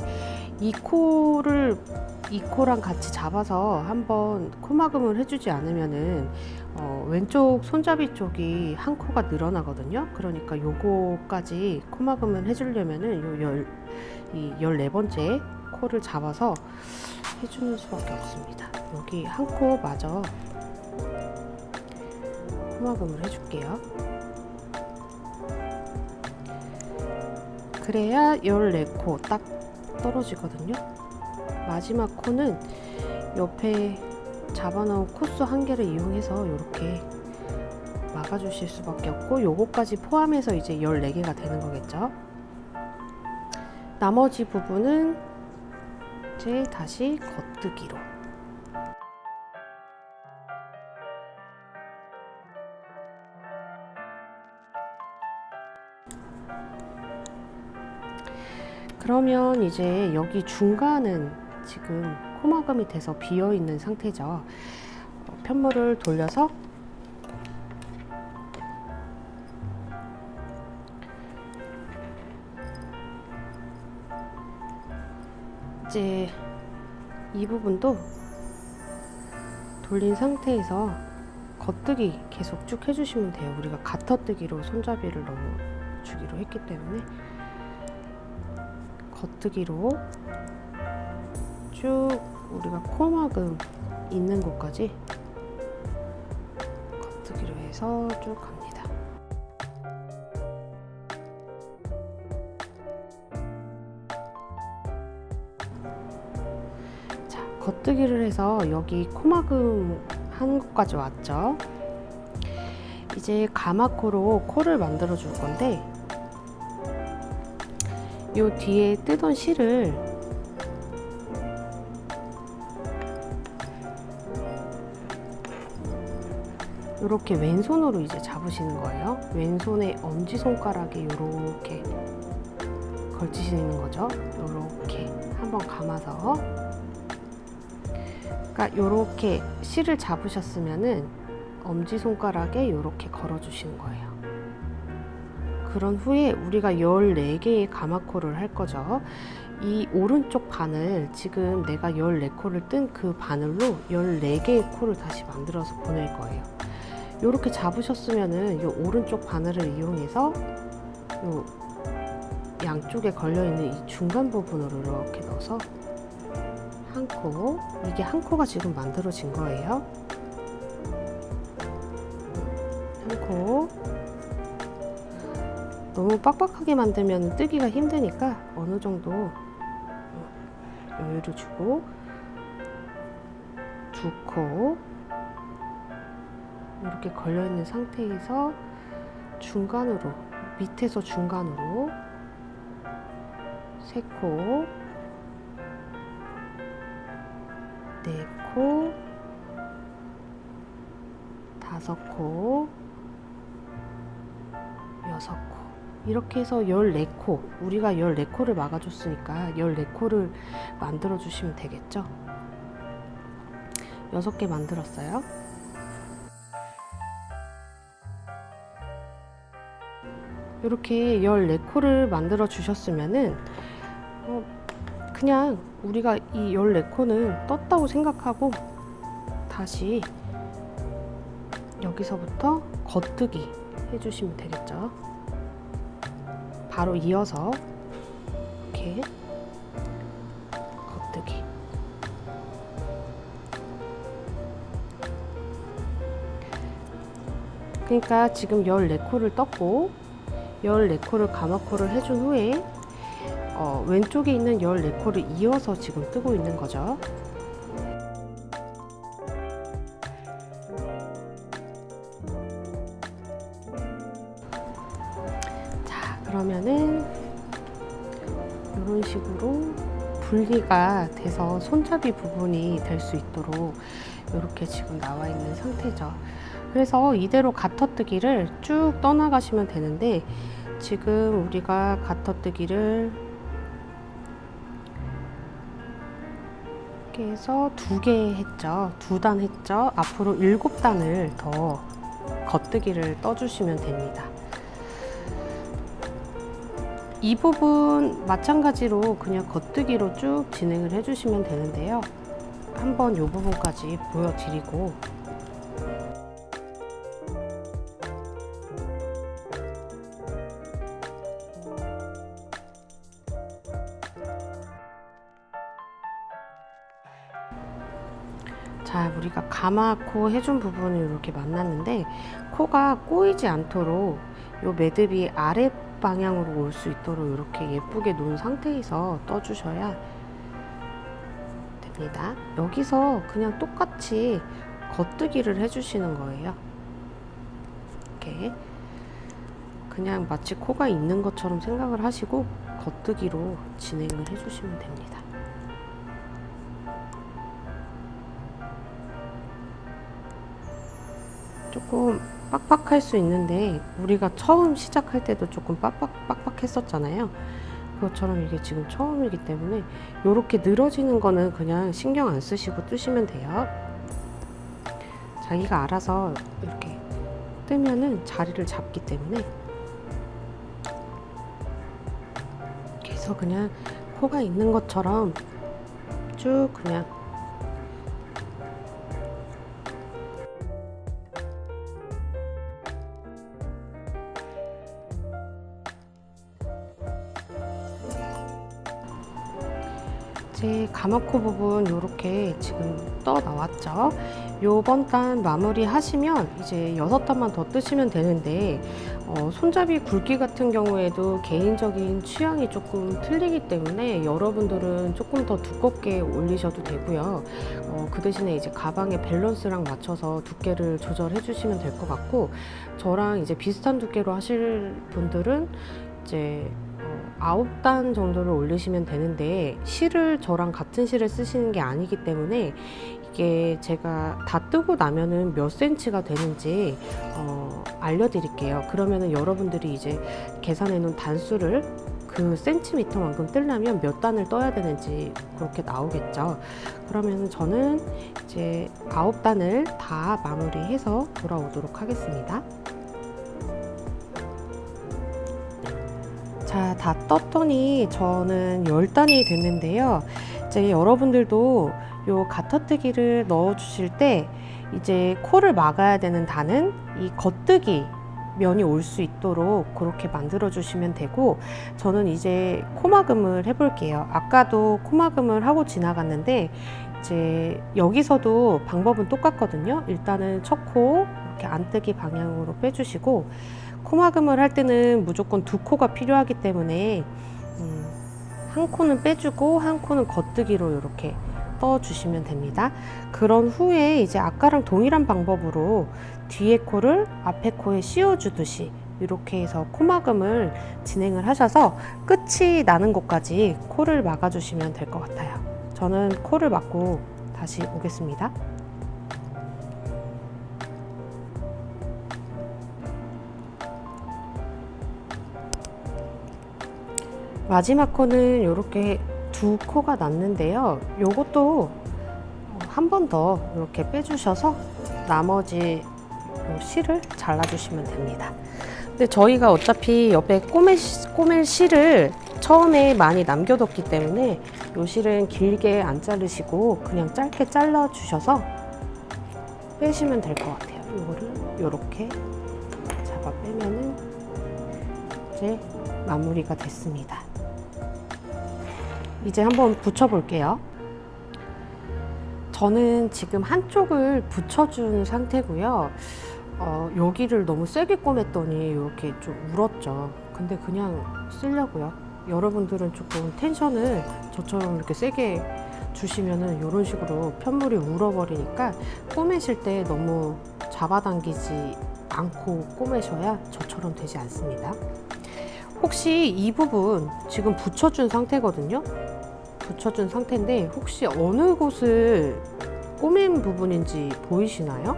이 코랑 같이 잡아서 한번 코막음을 해주지 않으면은 왼쪽 손잡이 쪽이 한 코가 늘어나거든요. 그러니까 요거까지 코막음을 해주려면은 이 14번째 코를 잡아서 해주는 수밖에 없습니다. 여기 한 코 마저 코막음을 해줄게요. 그래야 14코 딱 떨어지거든요. 마지막 코는 옆에 잡아놓은 코수 한 개를 이용해서 이렇게 막아주실 수밖에 없고, 요거까지 포함해서 이제 14개가 되는 거겠죠. 나머지 부분은 이제 다시 겉뜨기로. 그러면 이제 여기 중간은 지금 코막음이 돼서 비어있는 상태죠. 편물을 돌려서 이제 이 부분도 돌린 상태에서 겉뜨기 계속 쭉 해주시면 돼요. 우리가 가터뜨기로 손잡이를 넣어주기로 했기 때문에 겉뜨기로 쭉 우리가 코막음 있는 곳까지 겉뜨기로 해서 쭉 갑니다. 자, 겉뜨기를 해서 여기 코막음 한 곳까지 왔죠. 이제 가마코로 코를 만들어 줄 건데, 요 뒤에 뜨던 실을 이렇게 왼손으로 이제 잡으시는 거예요. 왼손의 엄지손가락에 이렇게 걸치시는 거죠. 이렇게 한번 감아서, 그러니까 이렇게 실을 잡으셨으면은 엄지손가락에 이렇게 걸어주시는 거예요. 그런 후에 우리가 14개의 가마코를 할 거죠. 이 오른쪽 바늘, 지금 내가 14코를 뜬 그 바늘로 14개의 코를 다시 만들어서 보낼 거예요. 이렇게 잡으셨으면은 이 오른쪽 바늘을 이용해서 요 양쪽에 걸려있는 이 중간 부분으로 이렇게 넣어서 한 코, 이게 한 코가 지금 만들어진 거예요. 한 코. 너무 빡빡하게 만들면 뜨기가 힘드니까 어느 정도 여유를 주고 두 코 이렇게 걸려있는 상태에서 중간으로, 밑에서 중간으로 세 코, 네 코, 다섯 코, 여섯 코, 이렇게 해서 14코, 우리가 14코를 막아줬으니까 14코를 만들어 주시면 되겠죠. 6개 만들었어요. 이렇게 14코를 만들어 주셨으면은 그냥 우리가 이 14코는 떴다고 생각하고 다시 여기서부터 겉뜨기 해주시면 되겠죠. 바로 이어서 이렇게 겉뜨기. 그러니까 지금 14코를 떴고 14코를 가마코를 해준 후에 왼쪽에 있는 14코를 이어서 지금 뜨고 있는 거죠. 자, 그러면은 이런 식으로 분리가 돼서 손잡이 부분이 될 수 있도록 이렇게 지금 나와 있는 상태죠. 그래서 이대로 가터뜨기를 쭉 떠나가시면 되는데, 지금 우리가 가터뜨기를 이렇게 해서 2개 했죠. 2단 했죠. 앞으로 7단을 더 겉뜨기를 떠주시면 됩니다. 이 부분 마찬가지로 그냥 겉뜨기로 쭉 진행을 해주시면 되는데요. 한번 이 부분까지 보여드리고 자, 우리가 가마코 해준 부분을 이렇게 만났는데 코가 꼬이지 않도록 요 매듭이 아래 방향으로 올 수 있도록 이렇게 예쁘게 놓은 상태에서 떠주셔야 됩니다. 여기서 그냥 똑같이 겉뜨기를 해주시는 거예요. 이렇게 그냥 마치 코가 있는 것처럼 생각을 하시고 겉뜨기로 진행을 해주시면 됩니다. 조금 빡빡할 수 있는데 우리가 처음 시작할 때도 조금 빡빡했었잖아요. 그것처럼 이게 지금 처음이기 때문에 이렇게 늘어지는 거는 그냥 신경 안 쓰시고 뜨시면 돼요. 자기가 알아서 이렇게 뜨면은 자리를 잡기 때문에, 그래서 그냥 코가 있는 것처럼 쭉 그냥 제 가마코 부분 이렇게 지금 떠 나왔죠. 요번 단 마무리 하시면 이제 6단만 더 뜨시면 되는데, 손잡이 굵기 같은 경우에도 개인적인 취향이 조금 틀리기 때문에 여러분들은 조금 더 두껍게 올리셔도 되고요. 그 대신에 이제 가방의 밸런스랑 맞춰서 두께를 조절해 주시면 될 것 같고, 저랑 이제 비슷한 두께로 하실 분들은 이제 9단 정도를 올리시면 되는데, 실을 저랑 같은 실을 쓰시는 게 아니기 때문에 이게 제가 다 뜨고 나면은 몇 센치가 되는지 알려드릴게요. 그러면은 여러분들이 이제 계산해 놓은 단수를 그 센티미터만큼 뜨려면 몇 단을 떠야 되는지 그렇게 나오겠죠. 그러면은 저는 이제 9단을 다 마무리해서 돌아오도록 하겠습니다. 자, 다 떴더니 저는 10단이 됐는데요. 이제 여러분들도 요 가터뜨기를 넣어 주실 때 이제 코를 막아야 되는 단은 이 겉뜨기 면이 올 수 있도록 그렇게 만들어 주시면 되고, 저는 이제 코막음을 해 볼게요. 아까도 코막음을 하고 지나갔는데 이제 여기서도 방법은 똑같거든요. 일단은 첫 코 이렇게 안뜨기 방향으로 빼주시고, 코막음을 할 때는 무조건 두 코가 필요하기 때문에 한 코는 빼주고 한 코는 겉뜨기로 이렇게 떠주시면 됩니다. 그런 후에 이제 아까랑 동일한 방법으로 뒤에 코를 앞에 코에 씌워주듯이 이렇게 해서 코막음을 진행을 하셔서 끝이 나는 곳까지 코를 막아주시면 될 것 같아요. 저는 코를 막고 다시 오겠습니다. 마지막 코는 이렇게 두 코가 났는데요. 요것도 한 번 더 이렇게 빼주셔서 나머지 요 실을 잘라주시면 됩니다. 근데 저희가 어차피 옆에 꼬맬 실을 처음에 많이 남겨뒀기 때문에 요 실은 길게 안 자르시고 그냥 짧게 잘라주셔서 빼시면 될 것 같아요. 요거를 요렇게 잡아 빼면은 이제 마무리가 됐습니다. 이제 한번 붙여 볼게요. 저는 지금 한쪽을 붙여준 상태고요. 여기를 너무 세게 꼬맸더니 이렇게 좀 울었죠. 근데 그냥 쓰려고요. 여러분들은 조금 텐션을 저처럼 이렇게 세게 주시면은 이런 식으로 편물이 울어버리니까 꼬매실 때 너무 잡아당기지 않고 꼬매셔야 저처럼 되지 않습니다. 혹시 이 부분 지금 붙여준 상태거든요. 붙여준 상태인데 혹시 어느 곳을 꼬맨 부분인지 보이시나요?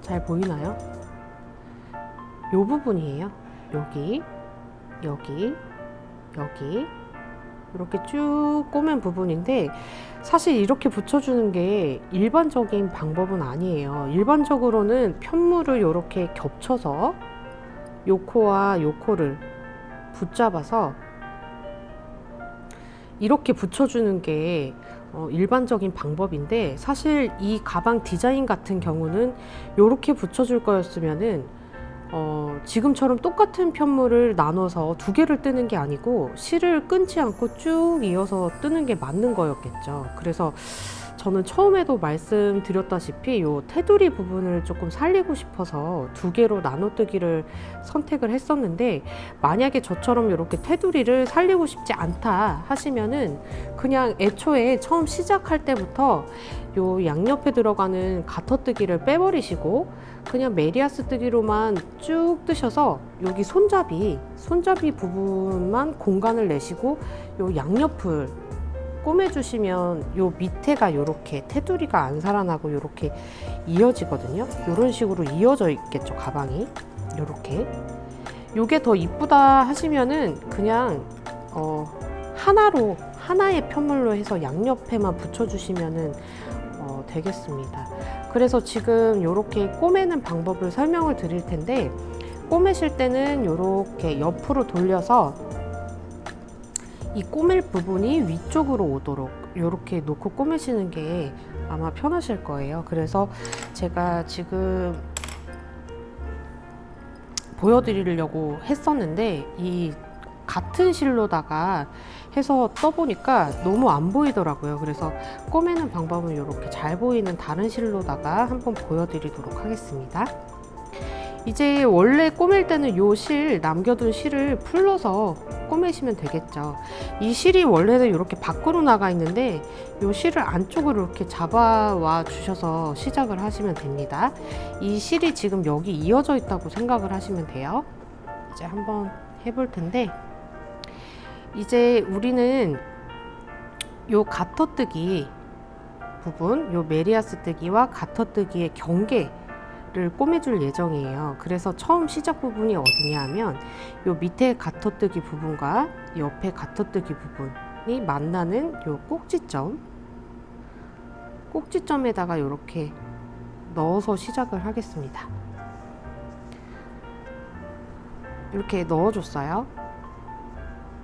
잘 보이나요? 이 부분이에요. 여기, 여기, 여기 이렇게 쭉 꼬맨 부분인데, 사실 이렇게 붙여주는 게 일반적인 방법은 아니에요. 일반적으로는 편물을 이렇게 겹쳐서 요 코와 요 코를 붙잡아서 이렇게 붙여주는 게 일반적인 방법인데, 사실 이 가방 디자인 같은 경우는 이렇게 붙여줄 거였으면은 지금처럼 똑같은 편물을 나눠서 두 개를 뜨는 게 아니고 실을 끊지 않고 쭉 이어서 뜨는 게 맞는 거였겠죠. 그래서 저는 처음에도 말씀드렸다시피 이 테두리 부분을 조금 살리고 싶어서 두 개로 나눠뜨기를 선택을 했었는데, 만약에 저처럼 이렇게 테두리를 살리고 싶지 않다 하시면은 그냥 애초에 처음 시작할 때부터 요 양옆에 들어가는 가터뜨기를 빼버리시고 그냥 메리아스 뜨기로만 쭉 뜨셔서 여기 손잡이 부분만 공간을 내시고 요 양옆을 꼬매주시면 요 밑에가 이렇게 테두리가 안 살아나고 이렇게 이어지거든요. 이런 식으로 이어져 있겠죠, 가방이. 이렇게. 요게 더 이쁘다 하시면은 그냥 하나의 편물로 해서 양옆에만 붙여주시면은 되겠습니다. 그래서 지금 이렇게 꼬매는 방법을 설명을 드릴 텐데, 꼬매실 때는 이렇게 옆으로 돌려서 이 꼬맬 부분이 위쪽으로 오도록 이렇게 놓고 꼬매시는 게 아마 편하실 거예요. 그래서 제가 지금 보여드리려고 했었는데 이 같은 실로다가 해서 떠보니까 너무 안 보이더라고요. 그래서 꼬매는 방법은 이렇게 잘 보이는 다른 실로다가 한번 보여드리도록 하겠습니다. 이제 원래 꼬맬 때는 요 실 남겨둔 실을 풀러서 꼬매시면 되겠죠. 이 실이 원래는 이렇게 밖으로 나가 있는데 요 실을 안쪽으로 이렇게 잡아와 주셔서 시작을 하시면 됩니다. 이 실이 지금 여기 이어져 있다고 생각을 하시면 돼요. 이제 한번 해볼 텐데, 이제 우리는 요 가터뜨기 부분, 요 메리아스 뜨기와 가터뜨기의 경계 를 꼬매줄 예정이에요. 그래서 처음 시작 부분이 어디냐 하면 요 밑에 가터뜨기 부분과 옆에 가터뜨기 부분이 만나는 요 꼭지점에다가 이렇게 넣어서 시작을 하겠습니다. 이렇게 넣어줬어요.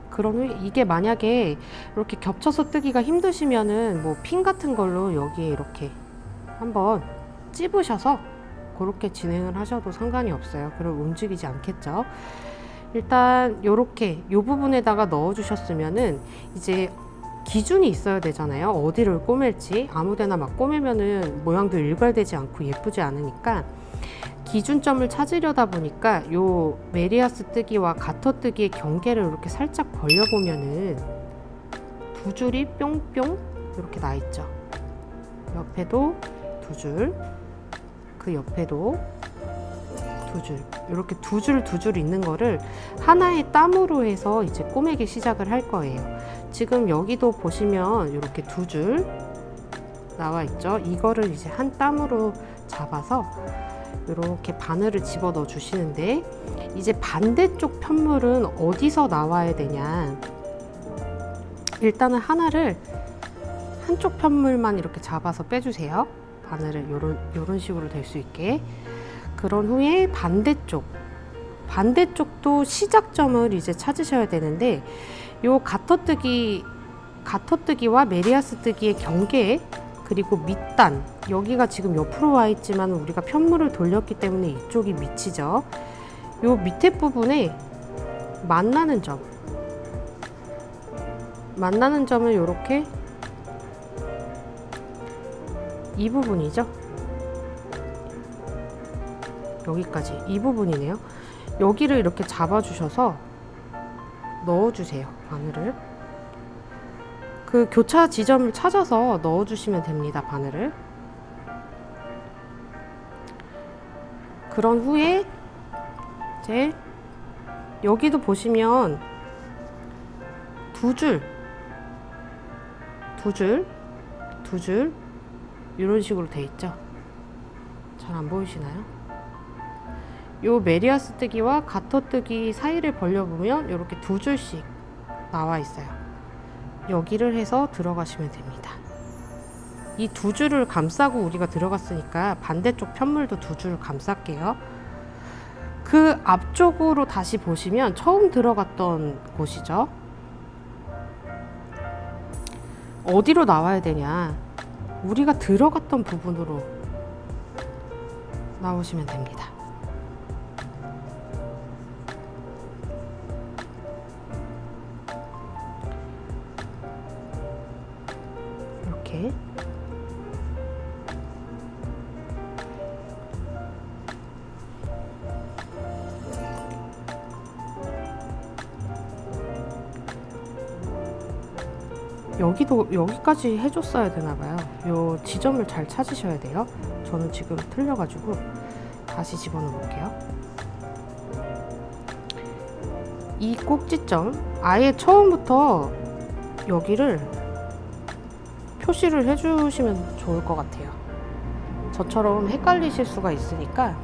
그런 후에 이게 만약에 이렇게 겹쳐서 뜨기가 힘드시면은 뭐 핀 같은 걸로 여기에 이렇게 한번 찝으셔서 그렇게 진행을 하셔도 상관이 없어요. 그럼 움직이지 않겠죠. 일단 요렇게 요 부분에다가 넣어 주셨으면은 이제 기준이 있어야 되잖아요. 어디를 꼬맬지. 아무데나 막 꼬매면은 모양도 일괄되지 않고 예쁘지 않으니까 기준점을 찾으려다 보니까 요 메리아스 뜨기와 가터 뜨기의 경계를 이렇게 살짝 벌려보면은 두 줄이 뿅뿅 이렇게 나 있죠. 옆에도 두 줄, 그 옆에도 두 줄, 이렇게 두 줄 있는 거를 하나의 땀으로 해서 이제 꼬매기 시작을 할 거예요. 지금 여기도 보시면 이렇게 두 줄 나와 있죠. 이거를 이제 한 땀으로 잡아서 이렇게 바늘을 집어 넣어 주시는데, 이제 반대쪽 편물은 어디서 나와야 되냐, 일단은 하나를 한쪽 편물만 이렇게 잡아서 빼주세요. 바늘을 요런 식으로 될 수 있게. 그런 후에 반대쪽도 시작점을 이제 찾으셔야 되는데, 요 가터뜨기와 메리아스 뜨기의 경계, 그리고 밑단, 여기가 지금 옆으로 와 있지만 우리가 편물을 돌렸기 때문에 이쪽이 밑이죠. 요 밑에 부분에 만나는 점을 요렇게, 이 부분이죠. 여기까지, 이 부분이네요. 여기를 이렇게 잡아주셔서 넣어주세요. 바늘을 그 교차 지점을 찾아서 넣어주시면 됩니다. 바늘을. 그런 후에 이제 여기도 보시면 두 줄 이런 식으로 돼 있죠. 잘 안 보이시나요? 요 메리아스 뜨기와 가터 뜨기 사이를 벌려보면 이렇게 두 줄씩 나와 있어요. 여기를 해서 들어가시면 됩니다. 이 두 줄을 감싸고 우리가 들어갔으니까 반대쪽 편물도 두 줄 감쌀게요. 그 앞쪽으로 다시 보시면 처음 들어갔던 곳이죠. 어디로 나와야 되냐, 우리가 들어갔던 부분으로 나오시면 됩니다. 이렇게 여기까지 해줬어야 되나봐요. 요 지점을 잘 찾으셔야 돼요. 저는 지금 틀려가지고 다시 집어넣어 볼게요. 이 꼭지점, 아예 처음부터 여기를 표시를 해주시면 좋을 것 같아요. 저처럼 헷갈리실 수가 있으니까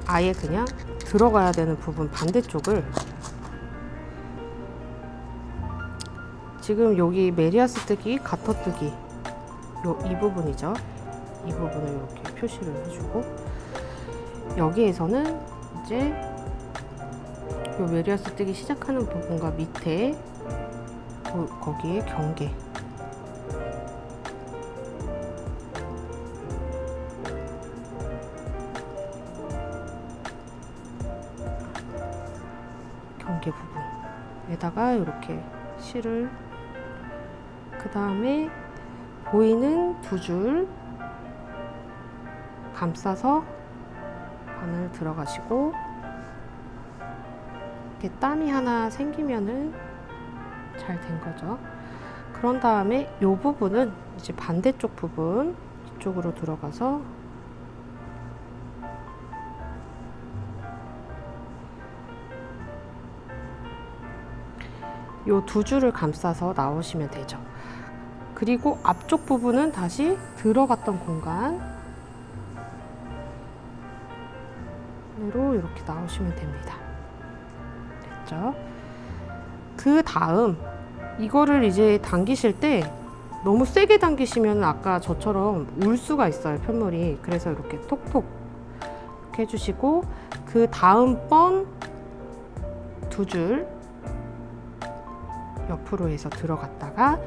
아예 그냥 들어가야 되는 부분 반대쪽을, 지금 여기 메리아스 뜨기, 가터 뜨기 이 부분이죠. 이 부분을 이렇게 표시를 해주고, 여기에서는 이제 요 메리아스 뜨기 시작하는 부분과 밑에 거기에 경계, 부분에다가 이렇게 실을, 그 다음에 보이는 두 줄 감싸서 바늘 들어가시고, 이렇게 땀이 하나 생기면은 잘 된 거죠. 그런 다음에 이 부분은 이제 반대쪽 부분 이쪽으로 들어가서 요 두 줄을 감싸서 나오시면 되죠. 그리고 앞쪽 부분은 다시 들어갔던 공간으로 이렇게 나오시면 됩니다. 됐죠? 그 다음 이거를 이제 당기실 때 너무 세게 당기시면 아까 저처럼 울 수가 있어요, 편물이. 그래서 이렇게 톡톡 이렇게 해주시고 그 다음번 2줄 옆으로 해서 들어갔다가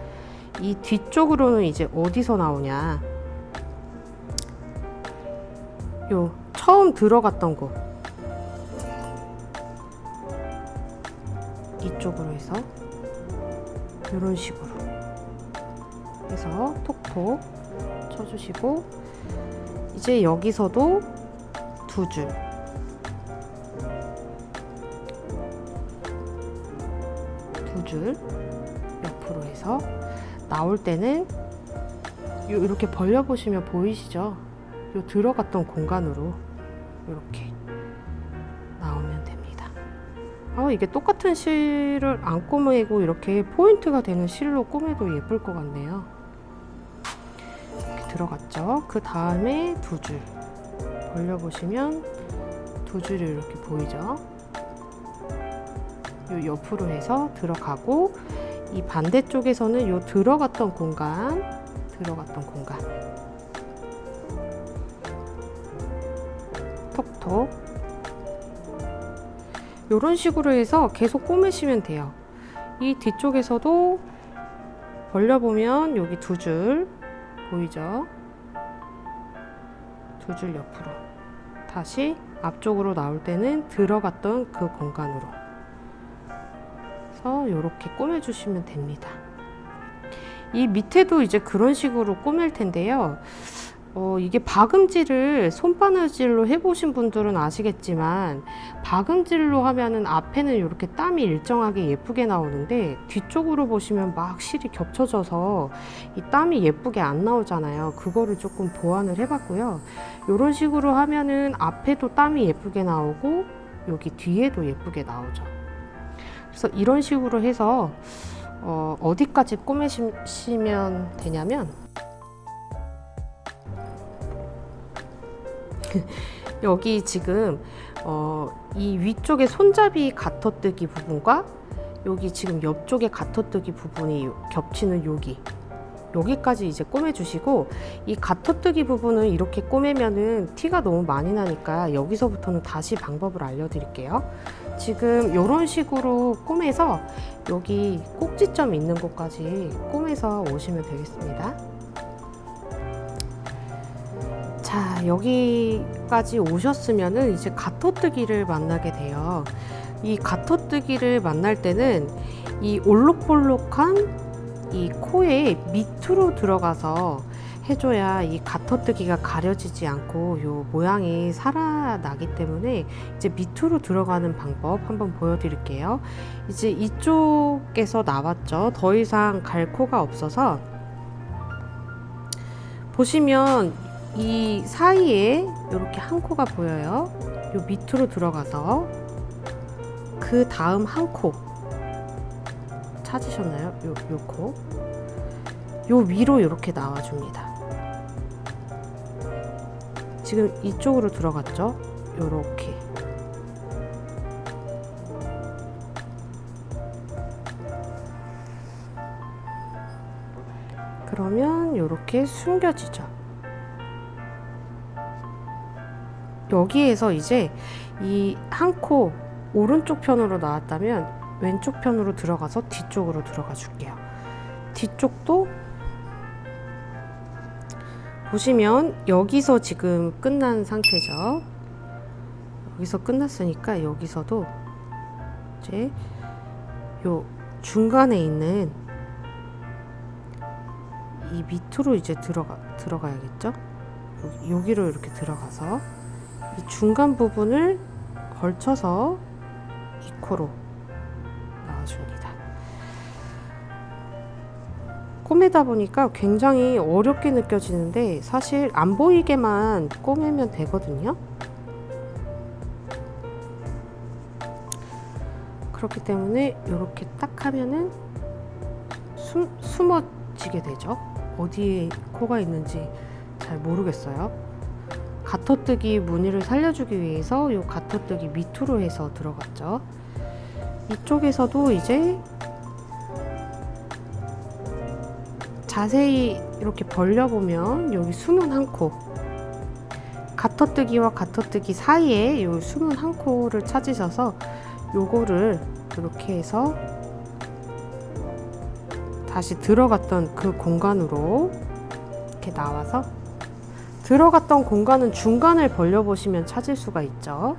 이 뒤쪽으로는 이제 어디서 나오냐, 요 처음 들어갔던 곳 이쪽으로 해서 이런 식으로 해서 톡톡 쳐주시고, 이제 여기서도 2줄 옆으로 해서 나올 때는 이렇게 벌려 보시면 보이시죠? 요 들어갔던 공간으로 이렇게 나오면 됩니다. 이게 똑같은 실을 안 꼬매고 이렇게 포인트가 되는 실로 꼬매도 예쁠 것 같네요. 이렇게 들어갔죠? 그 다음에 2줄 벌려 보시면 2줄이 이렇게 보이죠? 요 옆으로 해서 들어가고, 이 반대쪽에서는 요 들어갔던 공간 톡톡 요런 식으로 해서 계속 꼬매시면 돼요. 이 뒤쪽에서도 벌려보면 여기 2줄 보이죠? 2줄 옆으로 다시 앞쪽으로 나올 때는 들어갔던 그 공간으로 해서 이렇게 꼬매주시면 됩니다. 이 밑에도 이제 그런 식으로 꼬맬 텐데요. 이게 박음질을 손바느질로 해보신 분들은 아시겠지만, 박음질로 하면은 앞에는 이렇게 땀이 일정하게 예쁘게 나오는데 뒤쪽으로 보시면 막 실이 겹쳐져서 이 땀이 예쁘게 안 나오잖아요. 그거를 조금 보완을 해봤고요. 이런 식으로 하면은 앞에도 땀이 예쁘게 나오고 여기 뒤에도 예쁘게 나오죠. 그래서 이런 식으로 해서 어디까지 꼬매시면 되냐면 여기 지금 이 위쪽에 손잡이 가터뜨기 부분과 여기 지금 옆쪽에 가터뜨기 부분이 겹치는 여기까지 이제 꼬매주시고, 이 가터뜨기 부분은 이렇게 꼬매면은 티가 너무 많이 나니까 여기서부터는 다시 방법을 알려드릴게요. 지금 이런 식으로 꼬매서 여기 꼭지점 있는 곳까지 꼬매서 오시면 되겠습니다. 자, 여기까지 오셨으면은 이제 가터뜨기를 만나게 돼요. 이 가터뜨기를 만날 때는 이 올록볼록한 이 코에 밑으로 들어가서 해줘야 이 가터뜨기가 가려지지 않고 요 모양이 살아나기 때문에 이제 밑으로 들어가는 방법 한번 보여드릴게요. 이제 이쪽에서 나왔죠. 더 이상 갈 코가 없어서 보시면 이 사이에 이렇게 한 코가 보여요. 요 밑으로 들어가서 그 다음 한 코 찾으셨나요? 요 코. 요 위로 이렇게 나와줍니다. 지금 이쪽으로 들어갔죠? 요렇게. 그러면 요렇게 숨겨지죠. 여기에서 이제 이 한 코 오른쪽 편으로 나왔다면 왼쪽 편으로 들어가서 뒤쪽으로 들어가 줄게요. 뒤쪽도 보시면 여기서 지금 끝난 상태죠. 여기서 끝났으니까 여기서도 이제 요 중간에 있는 이 밑으로 이제 들어가야겠죠. 여기로 이렇게 들어가서 이 중간 부분을 걸쳐서 이 코로 나와줍니다. 꼬매다 보니까 굉장히 어렵게 느껴지는데 사실 안 보이게만 꼬매면 되거든요. 그렇기 때문에 이렇게 딱 하면은 숨어지게 되죠. 어디에 코가 있는지 잘 모르겠어요. 가터뜨기 무늬를 살려주기 위해서 이 가터뜨기 밑으로 해서 들어갔죠. 이쪽에서도 이제 자세히 이렇게 벌려보면 여기 숨은 한 코, 가터뜨기와 가터뜨기 사이에 요 숨은 한 코를 찾으셔서 요거를 이렇게 해서 다시 들어갔던 그 공간으로 이렇게 나와서, 들어갔던 공간은 중간을 벌려보시면 찾을 수가 있죠.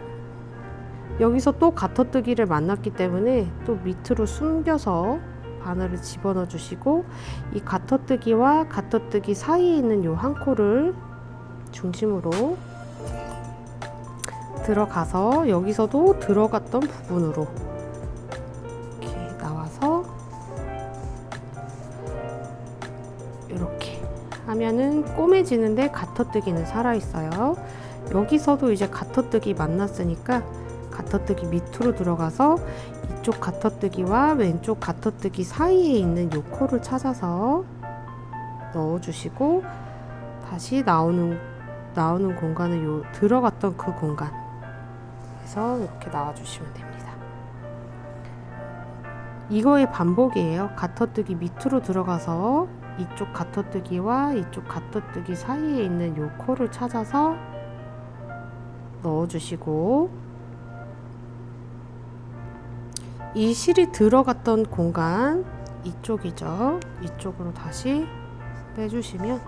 여기서 또 가터뜨기를 만났기 때문에 또 밑으로 숨겨서 바늘을 집어넣어 주시고, 이 가터뜨기와 가터뜨기 사이에 있는 요 한 코를 중심으로 들어가서 여기서도 들어갔던 부분으로 이렇게 나와서 이렇게 하면은 꼬매지는데 가터뜨기는 살아있어요. 여기서도 이제 가터뜨기 만났으니까 가터뜨기 밑으로 들어가서 이쪽 가터뜨기와 왼쪽 가터뜨기 사이에 있는 요 코를 찾아서 넣어주시고, 다시 나오는 공간은 요 들어갔던 그 공간 에서 이렇게 나와주시면 됩니다. 이거의 반복이에요. 가터뜨기 밑으로 들어가서 이쪽 가터뜨기와 이쪽 가터뜨기 사이에 있는 요 코를 찾아서 넣어주시고, 이 실이 들어갔던 공간 이쪽이죠. 이쪽으로 다시 빼주시면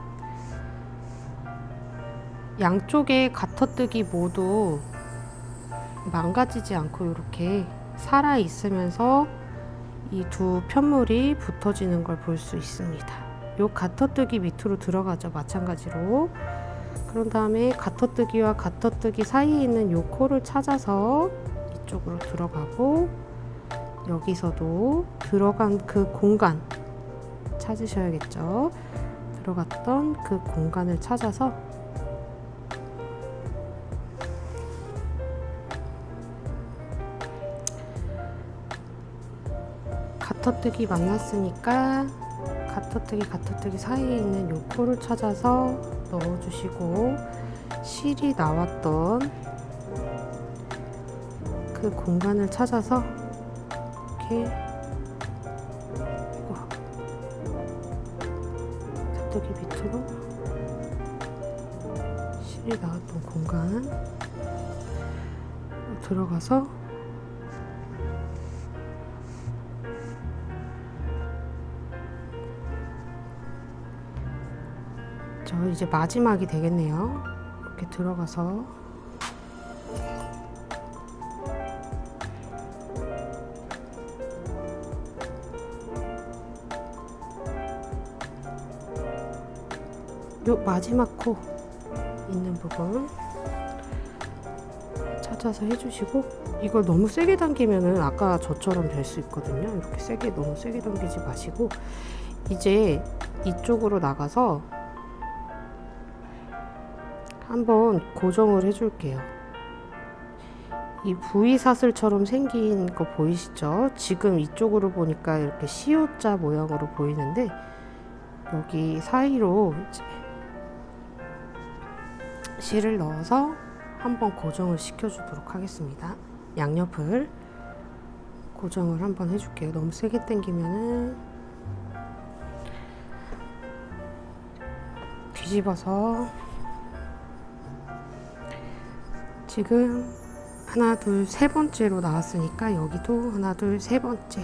양쪽의 가터뜨기 모두 망가지지 않고 이렇게 살아 있으면서 이 두 편물이 붙어지는 걸 볼 수 있습니다. 요 가터뜨기 밑으로 들어가죠. 마찬가지로. 그런 다음에 가터뜨기와 가터뜨기 사이에 있는 요 코를 찾아서 이쪽으로 들어가고, 여기서도 들어간 그 공간 찾으셔야겠죠. 들어갔던 그 공간을 찾아서 가터뜨기 만났으니까 가터뜨기 사이에 있는 요 코를 찾아서 넣어주시고, 실이 나왔던 그 공간을 찾아서 이렇게 가터뜨기 밑으로 실이 나왔던 공간 들어가서 이제 마지막이 되겠네요. 이렇게 들어가서 요 마지막 코 있는 부분 찾아서 해주시고, 이걸 너무 세게 당기면은 아까 저처럼 될 수 있거든요. 이렇게 너무 세게 당기지 마시고, 이제 이쪽으로 나가서 한번 고정을 해줄게요. 이 V사슬처럼 생긴 거 보이시죠? 지금 이쪽으로 보니까 이렇게 C자 모양으로 보이는데, 여기 사이로 이제 실을 넣어서 한번 고정을 시켜주도록 하겠습니다. 양옆을 고정을 한번 해줄게요. 너무 세게 당기면은 뒤집어서, 지금 하나 둘 세 번째로 나왔으니까 여기도 하나 둘 세 번째,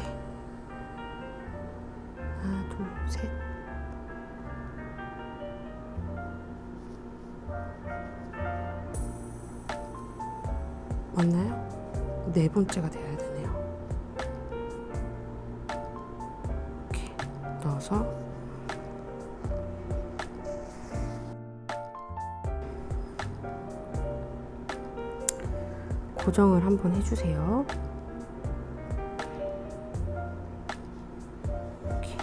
하나 둘 셋, 맞나요? 네 번째가 돼야 되네요. 이렇게 넣어서 고정을 한번 해주세요. 이렇게.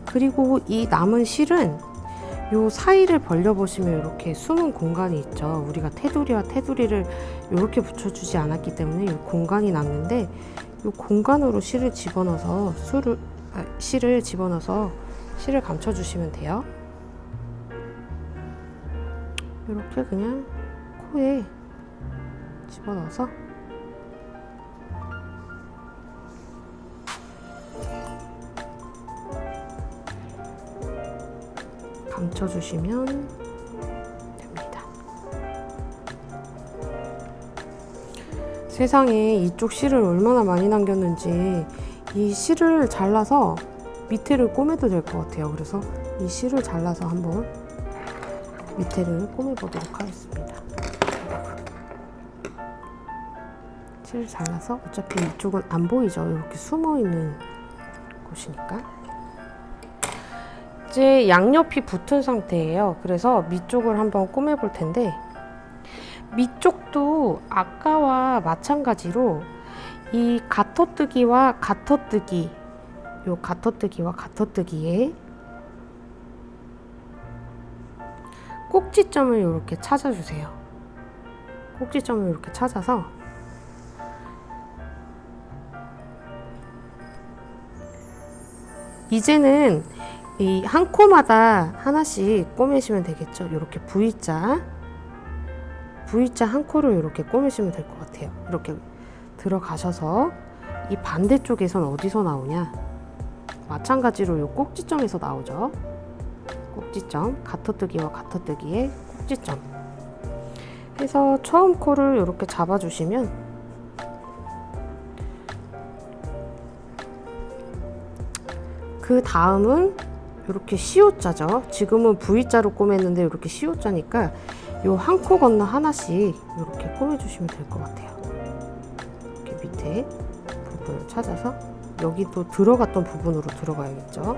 그리고 이 남은 실은 요 사이를 벌려보시면 이렇게 숨은 공간이 있죠. 우리가 테두리와 테두리를 이렇게 붙여주지 않았기 때문에 이 공간이 남는데, 이 공간으로 실을 집어넣어서 실을 감춰주시면 돼요. 이렇게 그냥 코에 집어넣어서 감춰주시면 됩니다. 세상에 이쪽 실을 얼마나 많이 남겼는지 이 실을 잘라서 밑에를 꼬매도 될 것 같아요. 그래서 이 실을 잘라서 한번 밑에를 꼬매보도록 하겠습니다. 실을 잘라서 어차피 이쪽은 안 보이죠. 이렇게 숨어있는 곳이니까. 이제 양옆이 붙은 상태예요. 그래서 밑쪽을 한번 꼬매볼 텐데 밑쪽도 아까와 마찬가지로 이 가터뜨기와 가터뜨기, 요 가터뜨기와 가터뜨기에 꼭지점을 이렇게 찾아주세요. 꼭지점을 이렇게 찾아서 이제는 이 한 코마다 하나씩 꼬매시면 되겠죠. 이렇게 V자 한 코를 이렇게 꼬매시면 될 것 같아요. 이렇게 들어가셔서 이 반대쪽에선 어디서 나오냐? 마찬가지로 이 꼭지점에서 나오죠. 꼭지점, 가터뜨기와 가터뜨기의 꼭지점 해서 처음 코를 이렇게 잡아주시면 그 다음은 이렇게 C자죠. 지금은 V자로 꼬맸는데 이렇게 C자니까 요 한 코 건너 하나씩 이렇게 꼬매주시면 될 것 같아요. 이렇게 밑에 부분을 찾아서 여기도 들어갔던 부분으로 들어가야겠죠.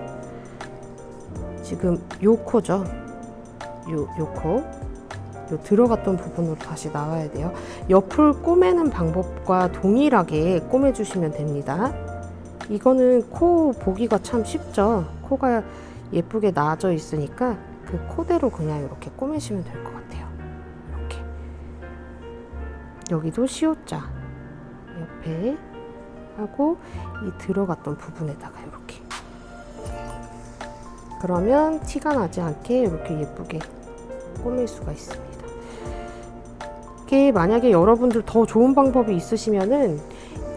지금 요 코죠. 요 코. 요 들어갔던 부분으로 다시 나와야 돼요. 옆을 꼬매는 방법과 동일하게 꼬매주시면 됩니다. 이거는 코 보기가 참 쉽죠. 코가 예쁘게 나와져 있으니까 그 코대로 그냥 이렇게 꼬매시면 될 것 같아요. 이렇게. 여기도 시옷자 옆에 하고 이 들어갔던 부분에다가 이렇게. 그러면 티가 나지 않게 이렇게 예쁘게 꼬맬 수가 있습니다. 이게 만약에 여러분들 더 좋은 방법이 있으시면은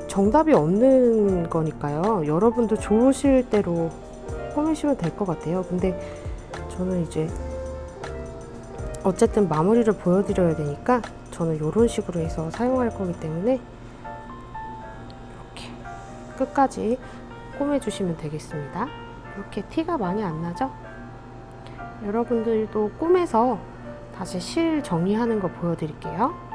정답이 없는 거니까요. 여러분들 좋으실 대로 꼬매시면 될 것 같아요. 근데 저는 이제 어쨌든 마무리를 보여드려야 되니까 저는 이런 식으로 해서 사용할 거기 때문에 이렇게 끝까지 꼬매주시면 되겠습니다. 이렇게 티가 많이 안 나죠? 여러분들도 꼬매서 다시 실 정리하는 거 보여드릴게요.